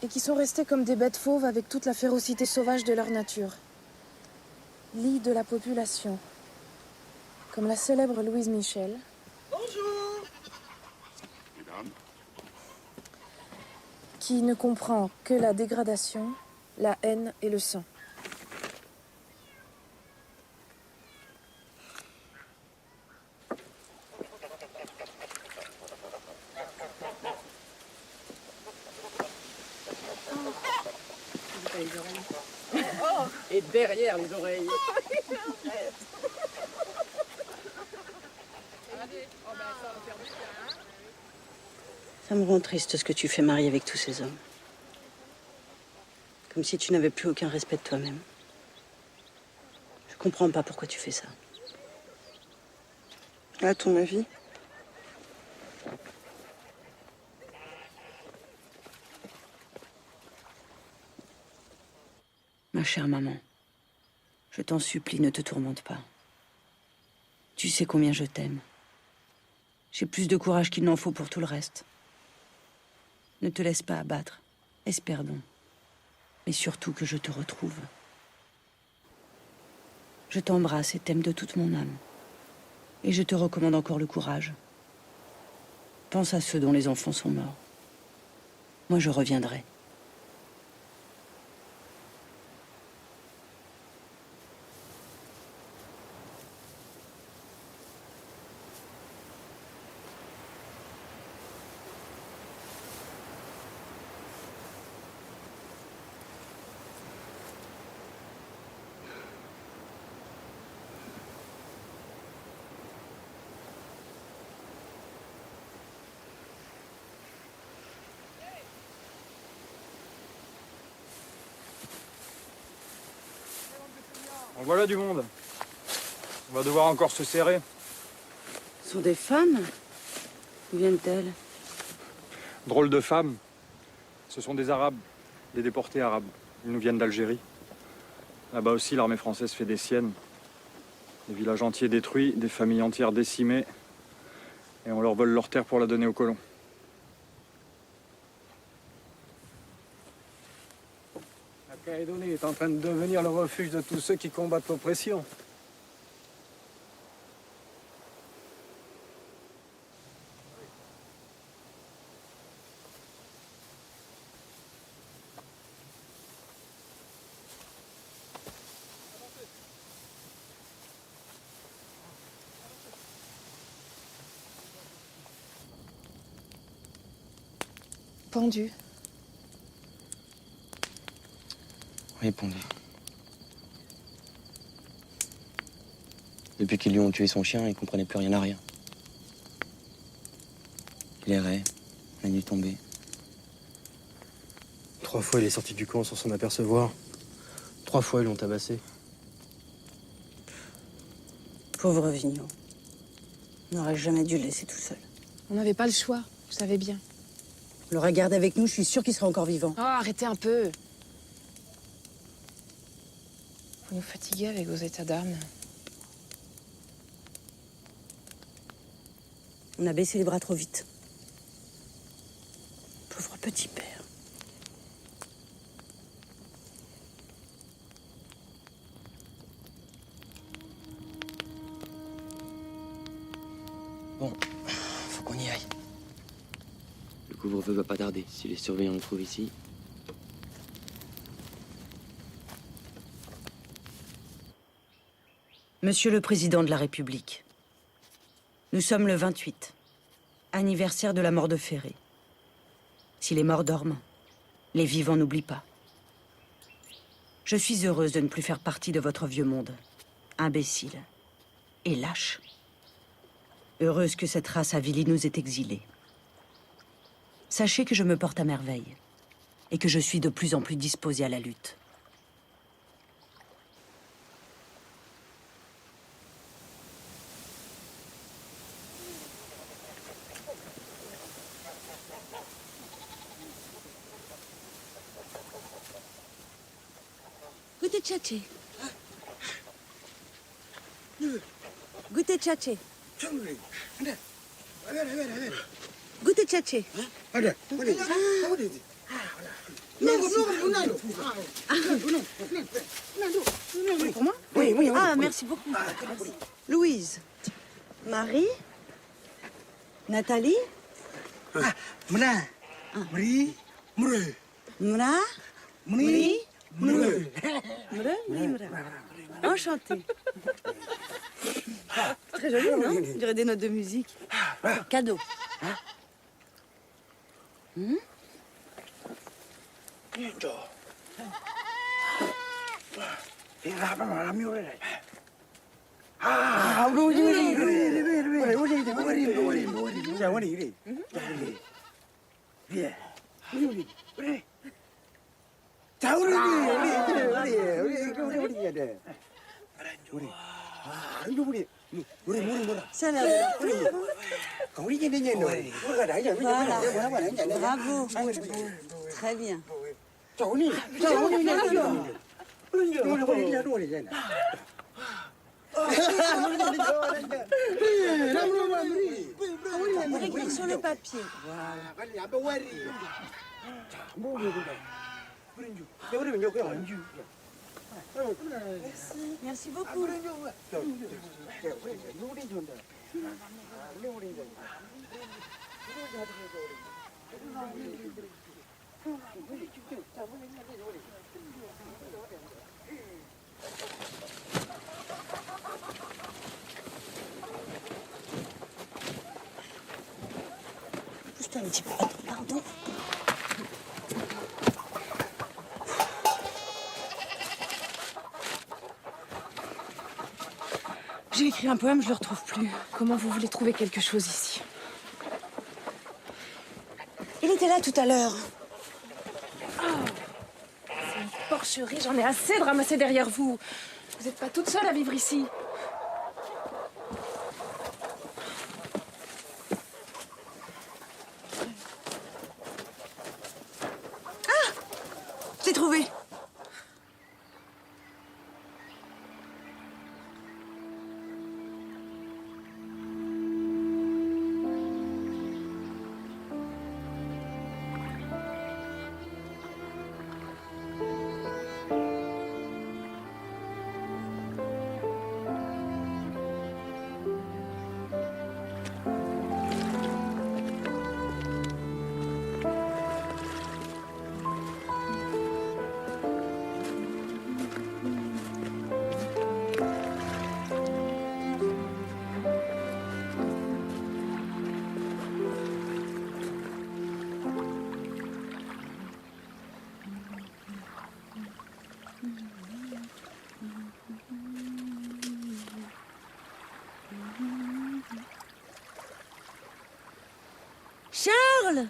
S4: Et qui sont restées comme des bêtes fauves avec toute la férocité sauvage de leur nature. Lit de la population. Comme la célèbre Louise Michel.
S12: Bonjour.
S4: Qui ne comprend que la dégradation, la haine et le sang.
S20: Et derrière les oreilles.
S1: Ça me rend triste ce que tu fais, Marie, avec tous ces hommes. Comme si tu n'avais plus aucun respect de toi-même. Je comprends pas pourquoi tu fais ça.
S21: À ton avis?
S1: Ma chère maman, je t'en supplie, ne te tourmente pas. Tu sais combien je t'aime. J'ai plus de courage qu'il n'en faut pour tout le reste. Ne te laisse pas abattre. Espère donc. Mais surtout que je te retrouve. Je t'embrasse et t'aime de toute mon âme. Et je te recommande encore le courage. Pense à ceux dont les enfants sont morts. Moi, je reviendrai.
S18: En voilà du monde. On va devoir encore se serrer.
S1: Ce sont des femmes? Où viennent-elles?
S18: Drôle de femmes. Ce sont des Arabes, des déportés arabes. Ils nous viennent d'Algérie. Là-bas aussi, l'armée française fait des siennes. Des villages entiers détruits, des familles entières décimées. Et on leur vole leur terre pour la donner aux colons.
S3: La Calédonie est en train de devenir le refuge de tous ceux qui combattent l'oppression.
S17: Pendu.
S8: Oui, pendu. Depuis qu'ils lui ont tué son chien, il comprenait plus rien à rien. Il errait, la nuit tombée.
S9: 3 fois, il est sorti du camp sans s'en apercevoir. 3 fois, ils l'ont tabassé.
S1: Pauvre Vigneault. On n'aurait jamais dû le laisser tout seul.
S17: On n'avait pas le choix, vous savez bien.
S1: Le regarde avec nous, je suis sûre qu'il sera encore vivant.
S17: Oh, arrêtez un peu. Vous nous fatiguez avec vos états d'âme.
S1: On a baissé les bras trop vite. Pauvre petit père.
S8: Bon, faut qu'on y aille. Le couvre-feu va pas tarder. Si les surveillants le trouvent ici...
S1: Monsieur le Président de la République, nous sommes le 28, anniversaire de la mort de Ferré. Si les morts dorment, les vivants n'oublient pas. Je suis heureuse de ne plus faire partie de votre vieux monde, imbécile et lâche. Heureuse que cette race avilie nous ait exilés. Sachez que je me porte à merveille et que je suis de plus en plus disposée à la lutte.
S21: Goûtez tchatché. Goûtez tchatché. Goûtez tchatché.
S1: Pour moi? Oui. Ah, merci beaucoup. Louise. Marie. Nathalie.
S10: Mra. Mri. Mre.
S1: Mra.
S10: Mri. Mre.
S1: Enchantée. Très joli, non? On dirait des notes de musique. Cadeau. Voilà. Bravo. Très bien. On écrit sur le papier. Merci beaucoup. Pousse-toi un petit peu. Attends, pardon.
S17: J'ai écrit un poème, je le retrouve plus. Comment vous voulez trouver quelque chose ici?
S21: Il était là tout à l'heure.
S17: C'est une porcherie, j'en ai assez de ramasser derrière vous. Vous n'êtes pas toute seule à vivre ici.
S21: Je l'ai trouvé. Charles!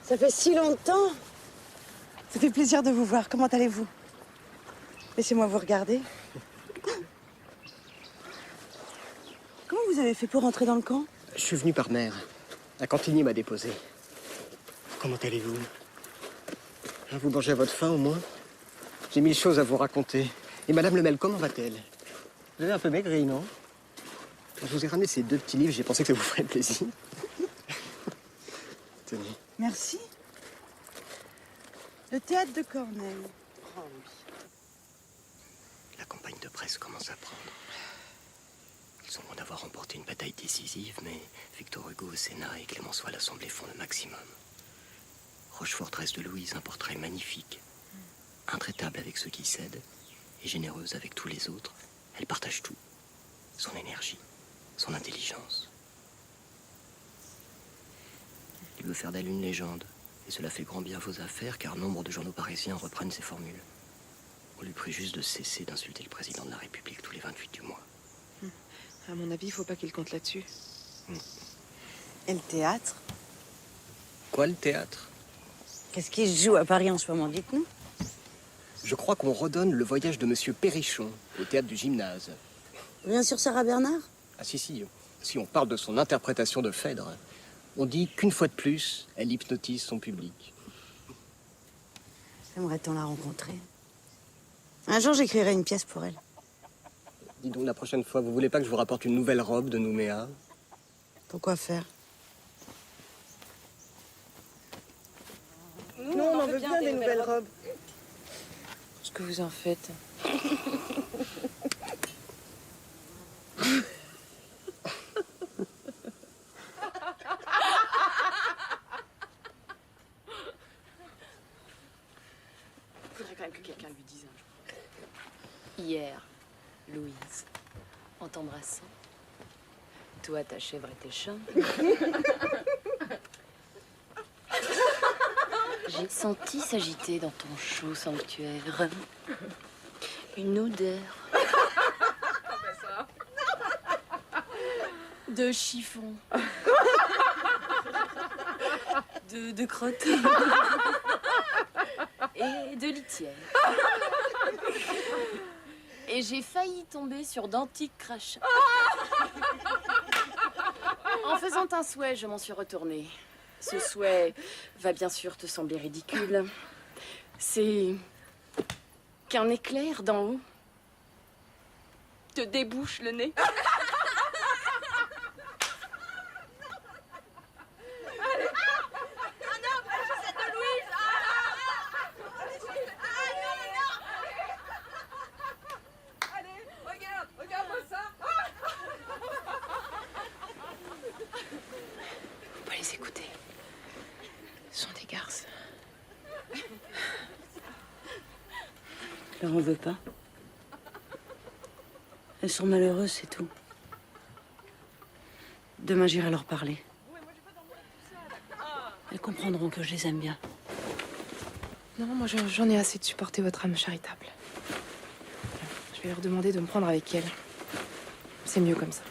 S21: Ça fait si longtemps. Ça fait plaisir de vous voir. Comment allez-vous? Laissez-moi vous regarder. Comment vous avez fait pour rentrer dans le camp?
S11: Je suis venu par mer. Un cantinier m'a déposé. Comment allez-vous? Vous mangez à votre faim, au moins? J'ai mille choses à vous raconter. Et Madame Lemel, comment va-t-elle? Vous avez un peu maigri, non? Je vous ai ramené ces 2 petits livres, j'ai pensé que ça vous ferait plaisir. Tenez.
S21: Merci. Le théâtre de Corneille.
S11: Oh oui. La campagne de presse commence à prendre. Ils ont loin d'avoir remporté une bataille décisive, mais Victor Hugo au Sénat et Clémenceau à l'Assemblée font le maximum. Rochefort dresse de Louise un portrait magnifique. Intraitable avec ceux qui cèdent et généreuse avec tous les autres, elle partage tout. Son énergie, son intelligence. Il veut faire d'elle une légende, et cela fait grand bien à vos affaires, car nombre de journaux parisiens reprennent ses formules. On lui prie juste de cesser d'insulter le président de la République tous les 28 du mois.
S6: À mon avis, il faut pas qu'il compte là-dessus.
S21: Et le théâtre?
S11: Quoi, le théâtre?
S21: Qu'est-ce qui se joue à Paris en ce moment, dites-nous?
S11: Je crois qu'on redonne le voyage de Monsieur Perrichon au théâtre du Gymnase.
S21: Bien sûr, Sarah Bernard?
S11: Ah si, si on parle de son interprétation de Phèdre, on dit qu'une fois de plus, elle hypnotise son public.
S21: J'aimerais-on la rencontrer. Un jour, j'écrirai une pièce pour elle.
S11: Dis donc, la prochaine fois, vous voulez pas que je vous rapporte une nouvelle robe de Nouméa?
S21: Pourquoi faire?
S6: Nous, on en veut bien des nouvelles robes. Ce que vous en faites.
S14: Faudrait quand même que quelqu'un lui dise un jour. Hier, Louise, en t'embrassant, toi, ta chèvre et tes chats, j'ai senti s'agiter dans ton chaud sanctuaire une odeur de chiffon, de crotte et de litière. Et j'ai failli tomber sur d'antiques crachats. En faisant un souhait, je m'en suis retournée. Ce souhait va bien sûr te sembler ridicule. C'est qu'un éclair d'en haut te débouche le nez.
S1: Je leur en veux pas. Elles sont malheureuses, c'est tout. Demain, j'irai leur parler. Elles comprendront que je les aime bien.
S6: Non, moi j'en ai assez de supporter votre âme charitable. Je vais leur demander de me prendre avec elle. C'est mieux comme ça.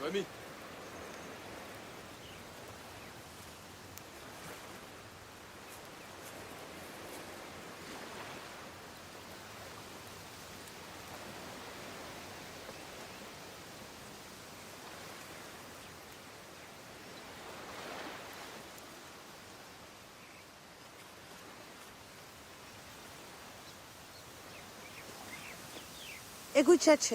S9: Mamie.
S21: Eguchache.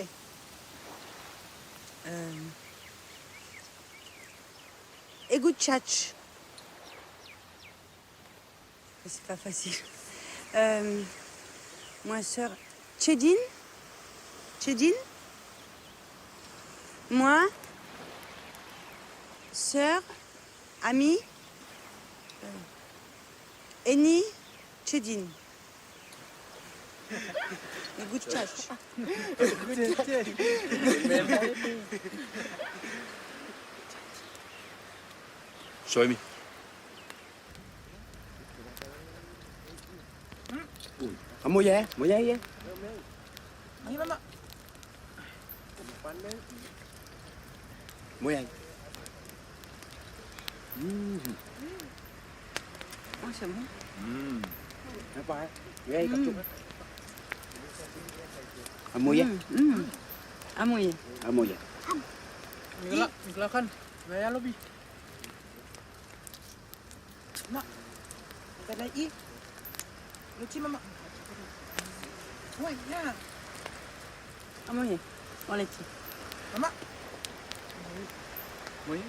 S21: Eguchach. C'est pas facile. Moi, sœur. Tchédine. Tchédine. Moi. Sœur. Amie. Eni. Tchédine. Eguchach.
S9: Shoemi.
S10: Kamu ya? Mau ya?
S20: Ayo, Mama.
S10: Mau ya?
S21: Oh, c'est bon.
S10: Apa? Ya, kacau. Kamu ya?
S21: Amoy.
S10: Kamu ya?
S20: Gelakan. Gaya lebih. Nak. Kita lagi. Luci, Mama. Woi, ya.
S21: Amoy. On les tire.
S20: Mama.
S10: Oui.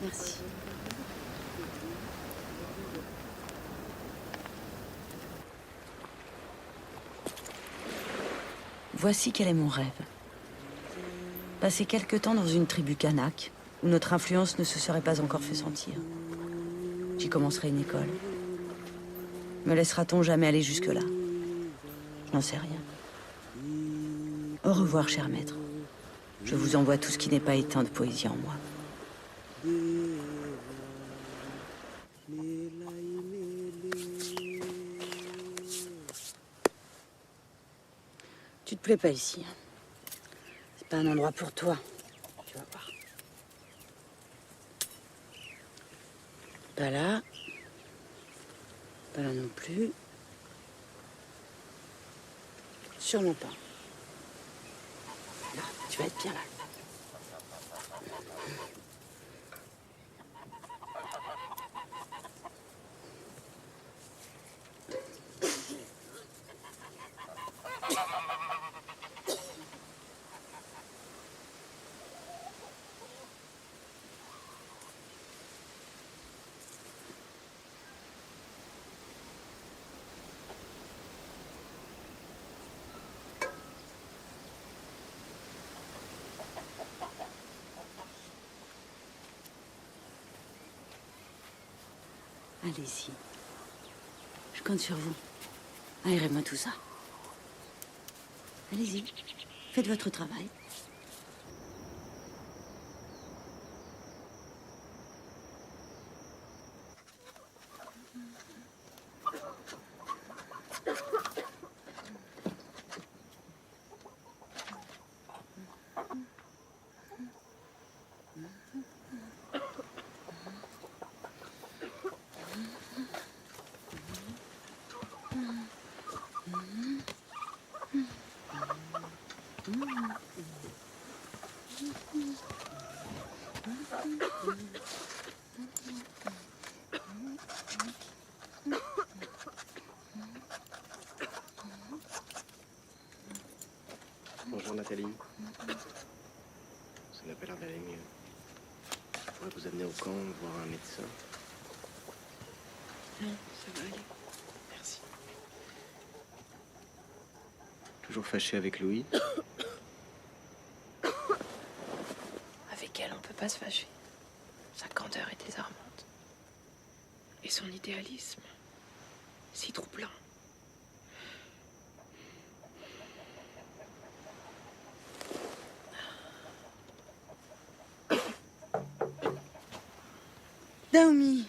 S21: Merci. Voici quel est mon rêve. Passer quelque temps dans une tribu kanak, où notre influence ne se serait pas encore fait sentir. J'y commencerai une école. Me laissera-t-on jamais aller jusque-là? Je n'en sais rien. Au revoir, cher maître. Je vous envoie tout ce qui n'est pas éteint de poésie en moi. Tu te plais pas ici. C'est pas un endroit pour toi. Tu vas voir. Pas là. Pas là non plus. Sûrement pas. Là, tu vas être bien là. Allez-y. Je compte sur vous. Aérez-moi tout ça. Allez-y. Faites votre travail.
S9: Bonjour Nathalie. Ça n'a pas l'air d'aller mieux. Je pourrais vous amener au camp, voir un médecin.
S6: Non, ça va aller.
S9: Merci. Toujours fâché avec Louis?
S6: Avec elle, on peut pas se fâcher. Sa candeur est désarmante. Et son idéalisme, si troublant.
S21: Naomi,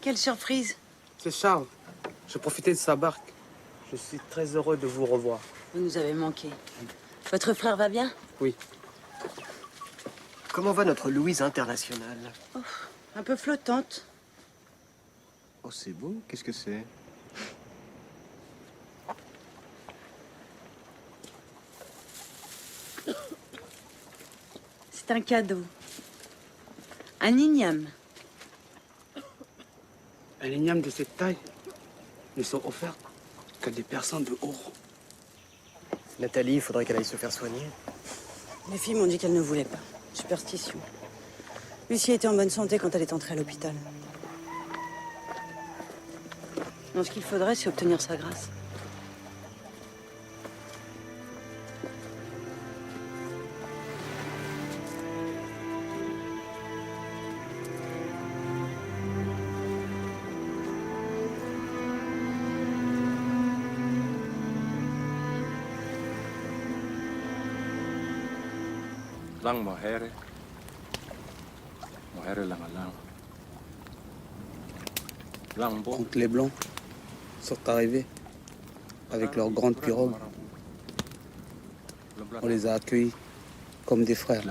S21: quelle surprise.
S10: C'est Charles. Je profitais de sa barque. Je suis très heureux de vous revoir.
S21: Vous nous avez manqué. Votre frère va bien?
S10: Oui.
S11: Comment va notre Louise internationale?
S21: Oh, un peu flottante.
S9: Oh, c'est beau. Qu'est-ce que c'est?
S21: C'est un cadeau. Un igname.
S10: Un igname de cette taille ne sont offerts qu'à des personnes de haut.
S11: Nathalie, il faudrait qu'elle aille se faire soigner.
S1: Les filles m'ont dit qu'elle ne voulait pas. Superstition. Lucie était en bonne santé quand elle est entrée à l'hôpital. Non, ce qu'il faudrait, c'est obtenir sa grâce.
S18: Lang mohere. Mohere lang lang. Lang bo.
S10: Quand les Blancs sont arrivés avec leurs grandes pirogues, on les a accueillis comme des frères.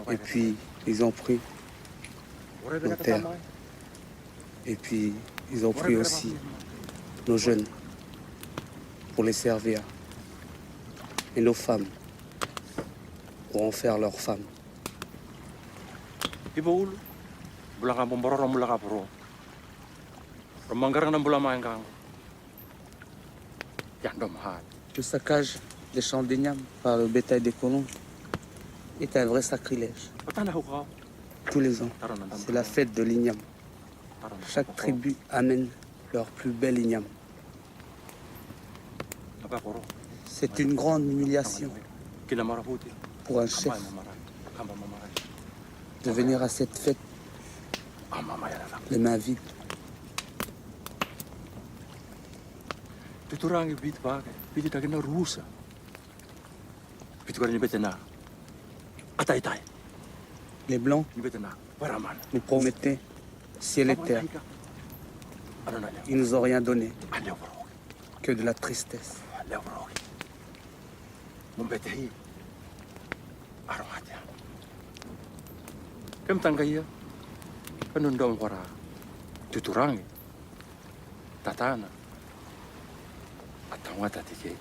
S10: Et puis, ils ont pris nos terres. Et puis, ils ont pris aussi nos jeunes pour les servir. Et nos femmes pour en faire leurs femmes.
S18: Ibaul. Bulanga bombororo mulaka puro. Romangarang ng bulamayang. Yandom hat.
S10: Le saccage des champs d'igname par le bétail des colons est un vrai sacrilège. Tous les ans, c'est la fête de l'igname. Chaque tribu amène leur plus bel igname. C'est une grande humiliation pour un chef de venir à cette fête les mains vides. Les Blancs nous promettaient ciel et terre. Ils nous ont rien donné que de la tristesse.
S18: Kem tanggaya. Kanundong wara. Tuturangi. Tatana. Atangwatatike.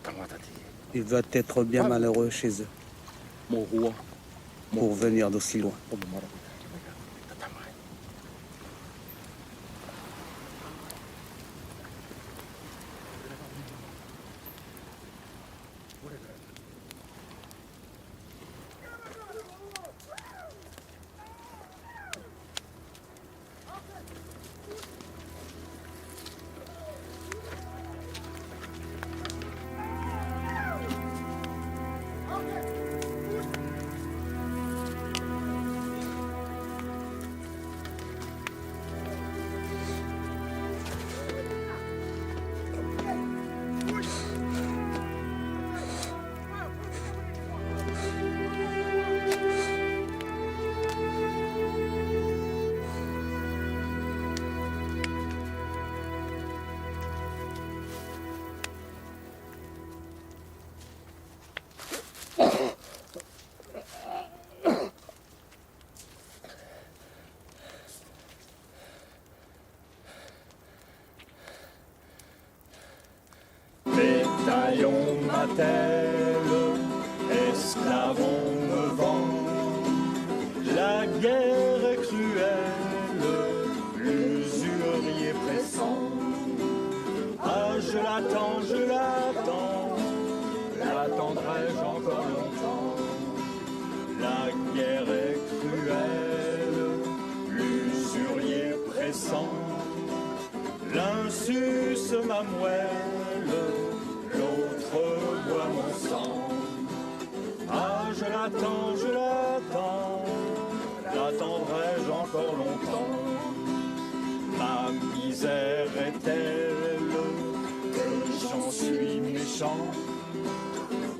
S18: Tangwatatike.
S10: Il doit être bien malheureux chez eux pour venir d'aussi loin.
S13: Bétaillon m'attelle, esclavon me vend, la guerre est cruelle, l'attendrai-je encore longtemps. La guerre est cruelle, l'usurier pressant. L'un suce ma moelle, l'autre boit mon sang. Ah, je l'attends, l'attendrai-je encore longtemps. Ma misère est telle que j'en suis méchant.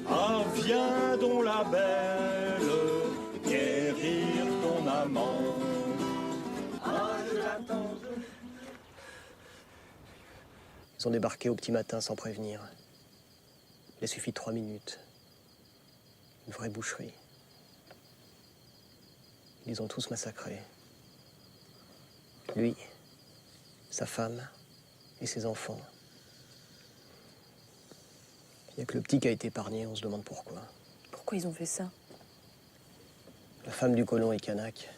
S13: Ah, viens donc la belle, guérir ton amant. Ah, je l'attends,
S11: Ils ont débarqué au petit matin sans prévenir. Il a suffi de 3 minutes. Une vraie boucherie. Ils les ont tous massacrés. Lui, sa femme et ses enfants. Il n'y a que le petit qui a été épargné, on se demande pourquoi.
S6: Pourquoi ils ont fait ça?
S11: La femme du colon est kanak.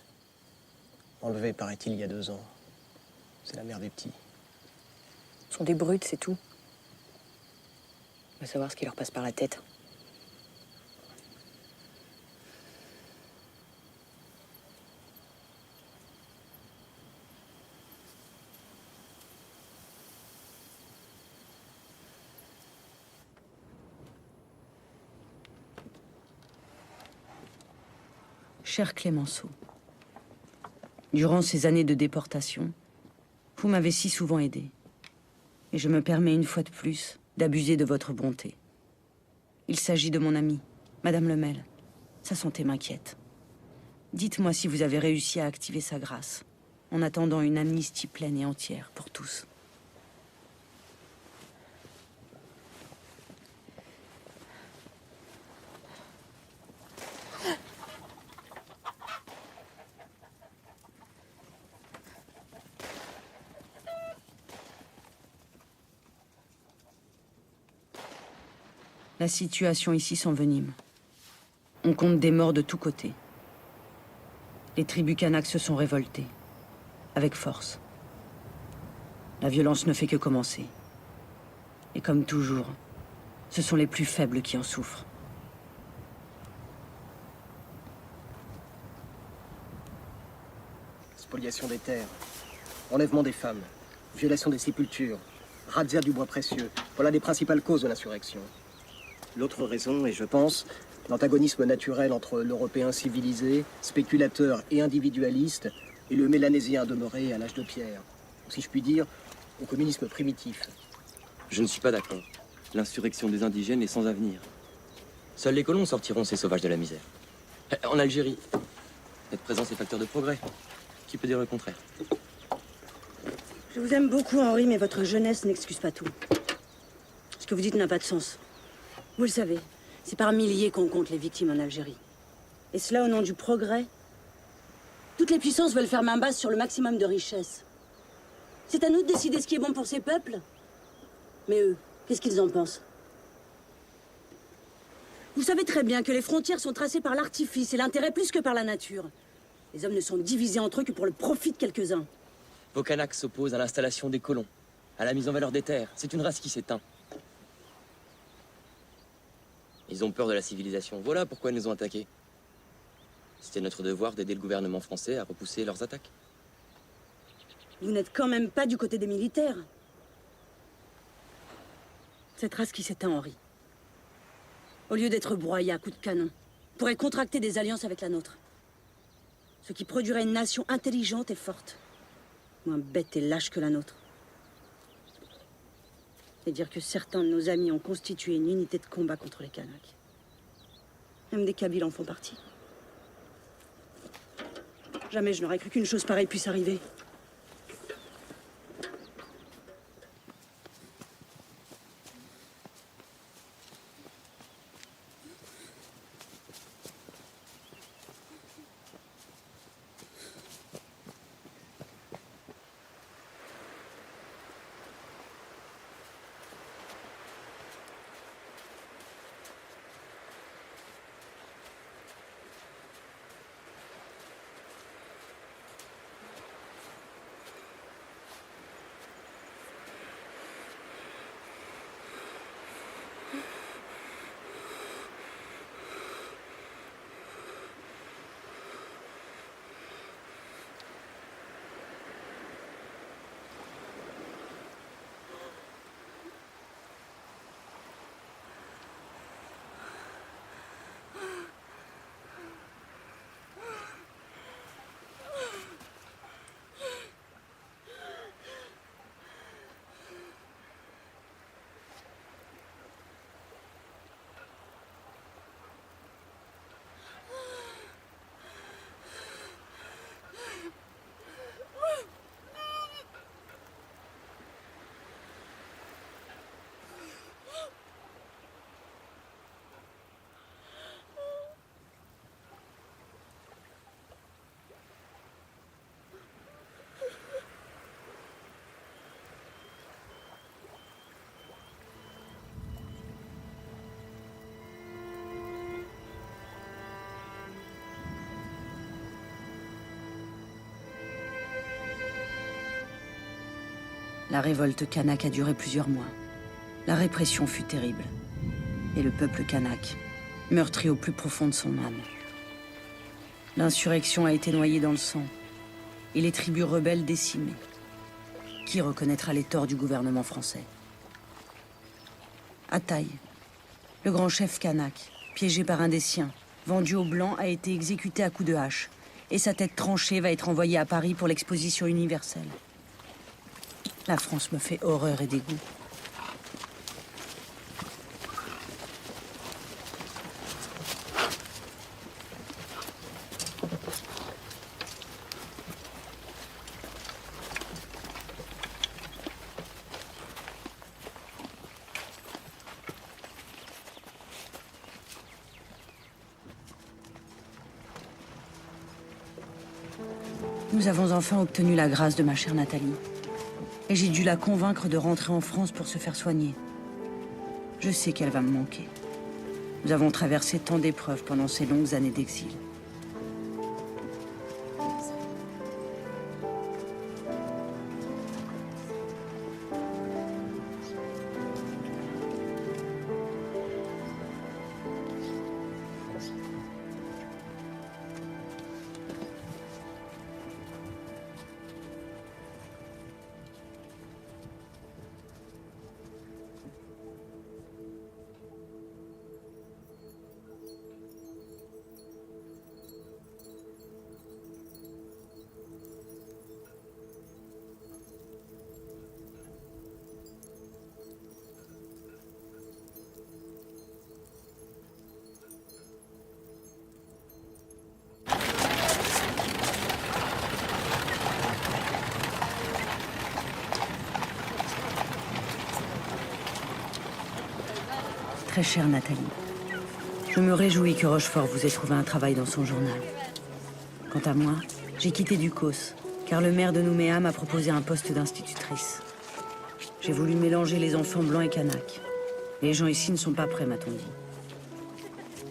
S11: Enlevée, paraît-il, il y a 2 ans. C'est la mère des petits.
S6: Ils sont des brutes, c'est tout. On va savoir ce qui leur passe par la tête.
S21: Cher Clémenceau, durant ces années de déportation, vous m'avez si souvent aidé. Et je me permets une fois de plus d'abuser de votre bonté. Il s'agit de mon amie, Madame Lemel. Sa santé m'inquiète. Dites-moi si vous avez réussi à activer sa grâce, en attendant une amnistie pleine et entière pour tous. La situation ici s'envenime. On compte des morts de tous côtés. Les tribus kanaks se sont révoltées, avec force. La violence ne fait que commencer. Et comme toujours, ce sont les plus faibles qui en souffrent.
S11: Spoliation des terres, enlèvement des femmes, violation des sépultures, razzia du bois précieux. Voilà les principales causes de l'insurrection. L'autre raison est, je pense, l'antagonisme naturel entre l'Européen civilisé, spéculateur et individualiste, et le Mélanésien demeuré à l'âge de pierre. Ou si je puis dire, au communisme primitif.
S8: Je ne suis pas d'accord. L'insurrection des indigènes est sans avenir. Seuls les colons sortiront ces sauvages de la misère. En Algérie, notre présence est facteur de progrès. Qui peut dire le contraire?
S1: Je vous aime beaucoup, Henri, mais votre jeunesse n'excuse pas tout. Ce que vous dites n'a pas de sens. Vous le savez, c'est par milliers qu'on compte les victimes en Algérie. Et cela au nom du progrès. Toutes les puissances veulent faire main basse sur le maximum de richesses. C'est à nous de décider ce qui est bon pour ces peuples. Mais eux, qu'est-ce qu'ils en pensent? Vous savez très bien que les frontières sont tracées par l'artifice et l'intérêt plus que par la nature. Les hommes ne sont divisés entre eux que pour le profit de quelques-uns.
S8: Vos Kanaks s'opposent à l'installation des colons, à la mise en valeur des terres. C'est une race qui s'éteint. Ils ont peur de la civilisation. Voilà pourquoi ils nous ont attaqués. C'était notre devoir d'aider le gouvernement français à repousser leurs attaques.
S1: Vous n'êtes quand même pas du côté des militaires. Cette race qui s'éteint, Henri, au lieu d'être broyée à coups de canon, pourrait contracter des alliances avec la nôtre. Ce qui produirait une nation intelligente et forte, moins bête et lâche que la nôtre. Et dire que certains de nos amis ont constitué une unité de combat contre les Kanaks. Même des Kabyles en font partie. Jamais je n'aurais cru qu'une chose pareille puisse arriver.
S21: La révolte kanak a duré plusieurs mois. La répression fut terrible. Et le peuple kanak, meurtri au plus profond de son âme. L'insurrection a été noyée dans le sang. Et les tribus rebelles décimées. Qui reconnaîtra les torts du gouvernement français? Ataï, le grand chef kanak, piégé par un des siens, vendu aux Blancs, a été exécuté à coups de hache. Et sa tête tranchée va être envoyée à Paris pour l'exposition universelle. La France me fait horreur et dégoût. Nous avons enfin obtenu la grâce de ma chère Nathalie. Et j'ai dû la convaincre de rentrer en France pour se faire soigner. Je sais qu'elle va me manquer. Nous avons traversé tant d'épreuves pendant ces longues années d'exil. Très chère Nathalie, je me réjouis que Rochefort vous ait trouvé un travail dans son journal. Quant à moi, j'ai quitté Ducos, car le maire de Nouméa m'a proposé un poste d'institutrice. J'ai voulu mélanger les enfants blancs et kanak. Les gens ici ne sont pas prêts, m'a-t-on dit.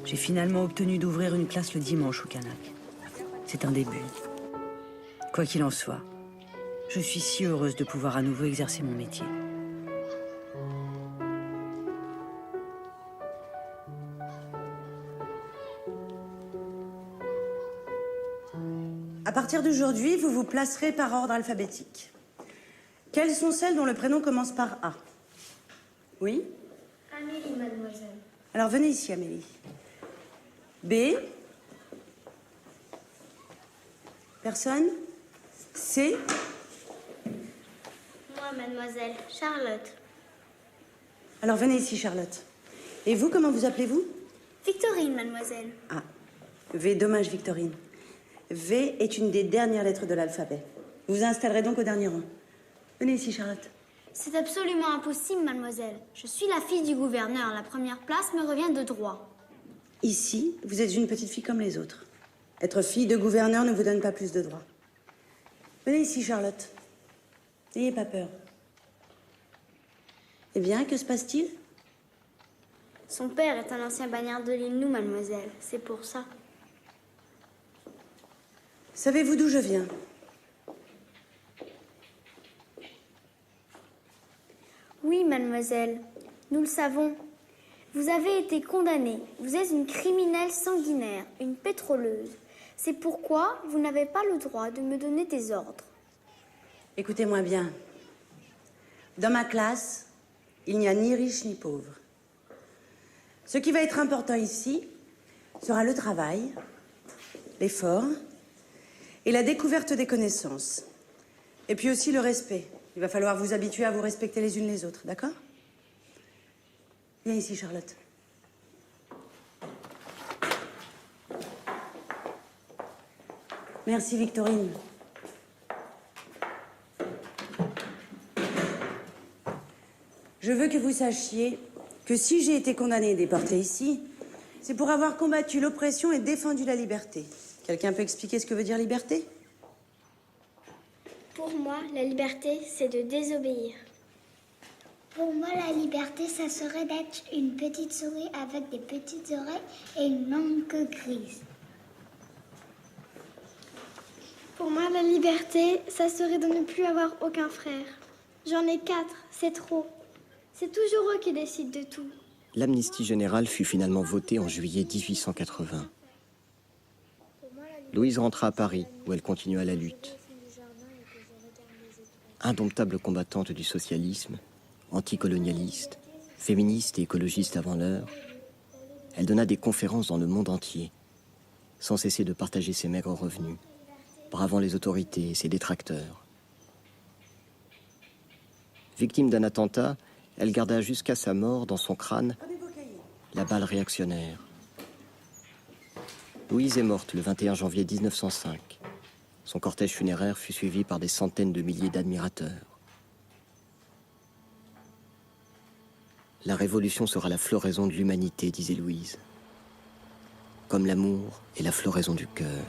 S21: J'ai finalement obtenu d'ouvrir une classe le dimanche au kanak. C'est un début. Quoi qu'il en soit, je suis si heureuse de pouvoir à nouveau exercer mon métier.
S1: À partir d'aujourd'hui, vous vous placerez par ordre alphabétique. Quelles sont celles dont le prénom commence par A? Oui?
S16: Amélie, mademoiselle.
S1: Alors venez ici, Amélie. B? Personne? C?
S16: Moi, mademoiselle. Charlotte.
S1: Alors venez ici, Charlotte. Et vous, comment vous appelez-vous?
S16: Victorine, mademoiselle.
S1: Ah, V, dommage, Victorine. V est une des dernières lettres de l'alphabet. Vous vous installerez donc au dernier rang. Venez ici, Charlotte.
S16: C'est absolument impossible, mademoiselle. Je suis la fille du gouverneur. La première place me revient de droit.
S1: Ici, vous êtes une petite fille comme les autres. Être fille de gouverneur ne vous donne pas plus de droits. Venez ici, Charlotte. N'ayez pas peur. Eh bien, que se passe-t-il?
S16: Son père est un ancien bagnard de l'île Nou, mademoiselle. C'est pour ça.
S1: Savez-vous d'où je viens?
S16: Oui, mademoiselle. Nous le savons. Vous avez été condamnée. Vous êtes une criminelle sanguinaire, une pétroleuse. C'est pourquoi vous n'avez pas le droit de me donner des ordres.
S1: Écoutez-moi bien. Dans ma classe, il n'y a ni riche ni pauvre. Ce qui va être important ici sera le travail, l'effort et la découverte des connaissances. Et puis aussi le respect. Il va falloir vous habituer à vous respecter les unes les autres, d'accord? Viens ici, Charlotte. Merci, Victorine. Je veux que vous sachiez que si j'ai été condamnée et déportée ici, c'est pour avoir combattu l'oppression et défendu la liberté. Quelqu'un peut expliquer ce que veut dire liberté?
S16: Pour moi, la liberté, c'est de désobéir.
S7: Pour moi, la liberté, ça serait d'être une petite souris avec des petites oreilles et une longue queue grise.
S17: Pour moi, la liberté, ça serait de ne plus avoir aucun frère.
S7: J'en ai 4, c'est trop. C'est toujours eux qui décident de tout.
S11: L'amnistie générale fut finalement votée en juillet 1880. Louise rentra à Paris, où elle continua la lutte. Indomptable combattante du socialisme, anticolonialiste, féministe et écologiste avant l'heure, elle donna des conférences dans le monde entier, sans cesser de partager ses maigres revenus, bravant les autorités et ses détracteurs. Victime d'un attentat, elle garda jusqu'à sa mort dans son crâne la balle réactionnaire. Louise est morte le 21 janvier 1905. Son cortège funéraire fut suivi par des centaines de milliers d'admirateurs. La révolution sera la floraison de l'humanité, disait Louise, comme l'amour est la floraison du cœur.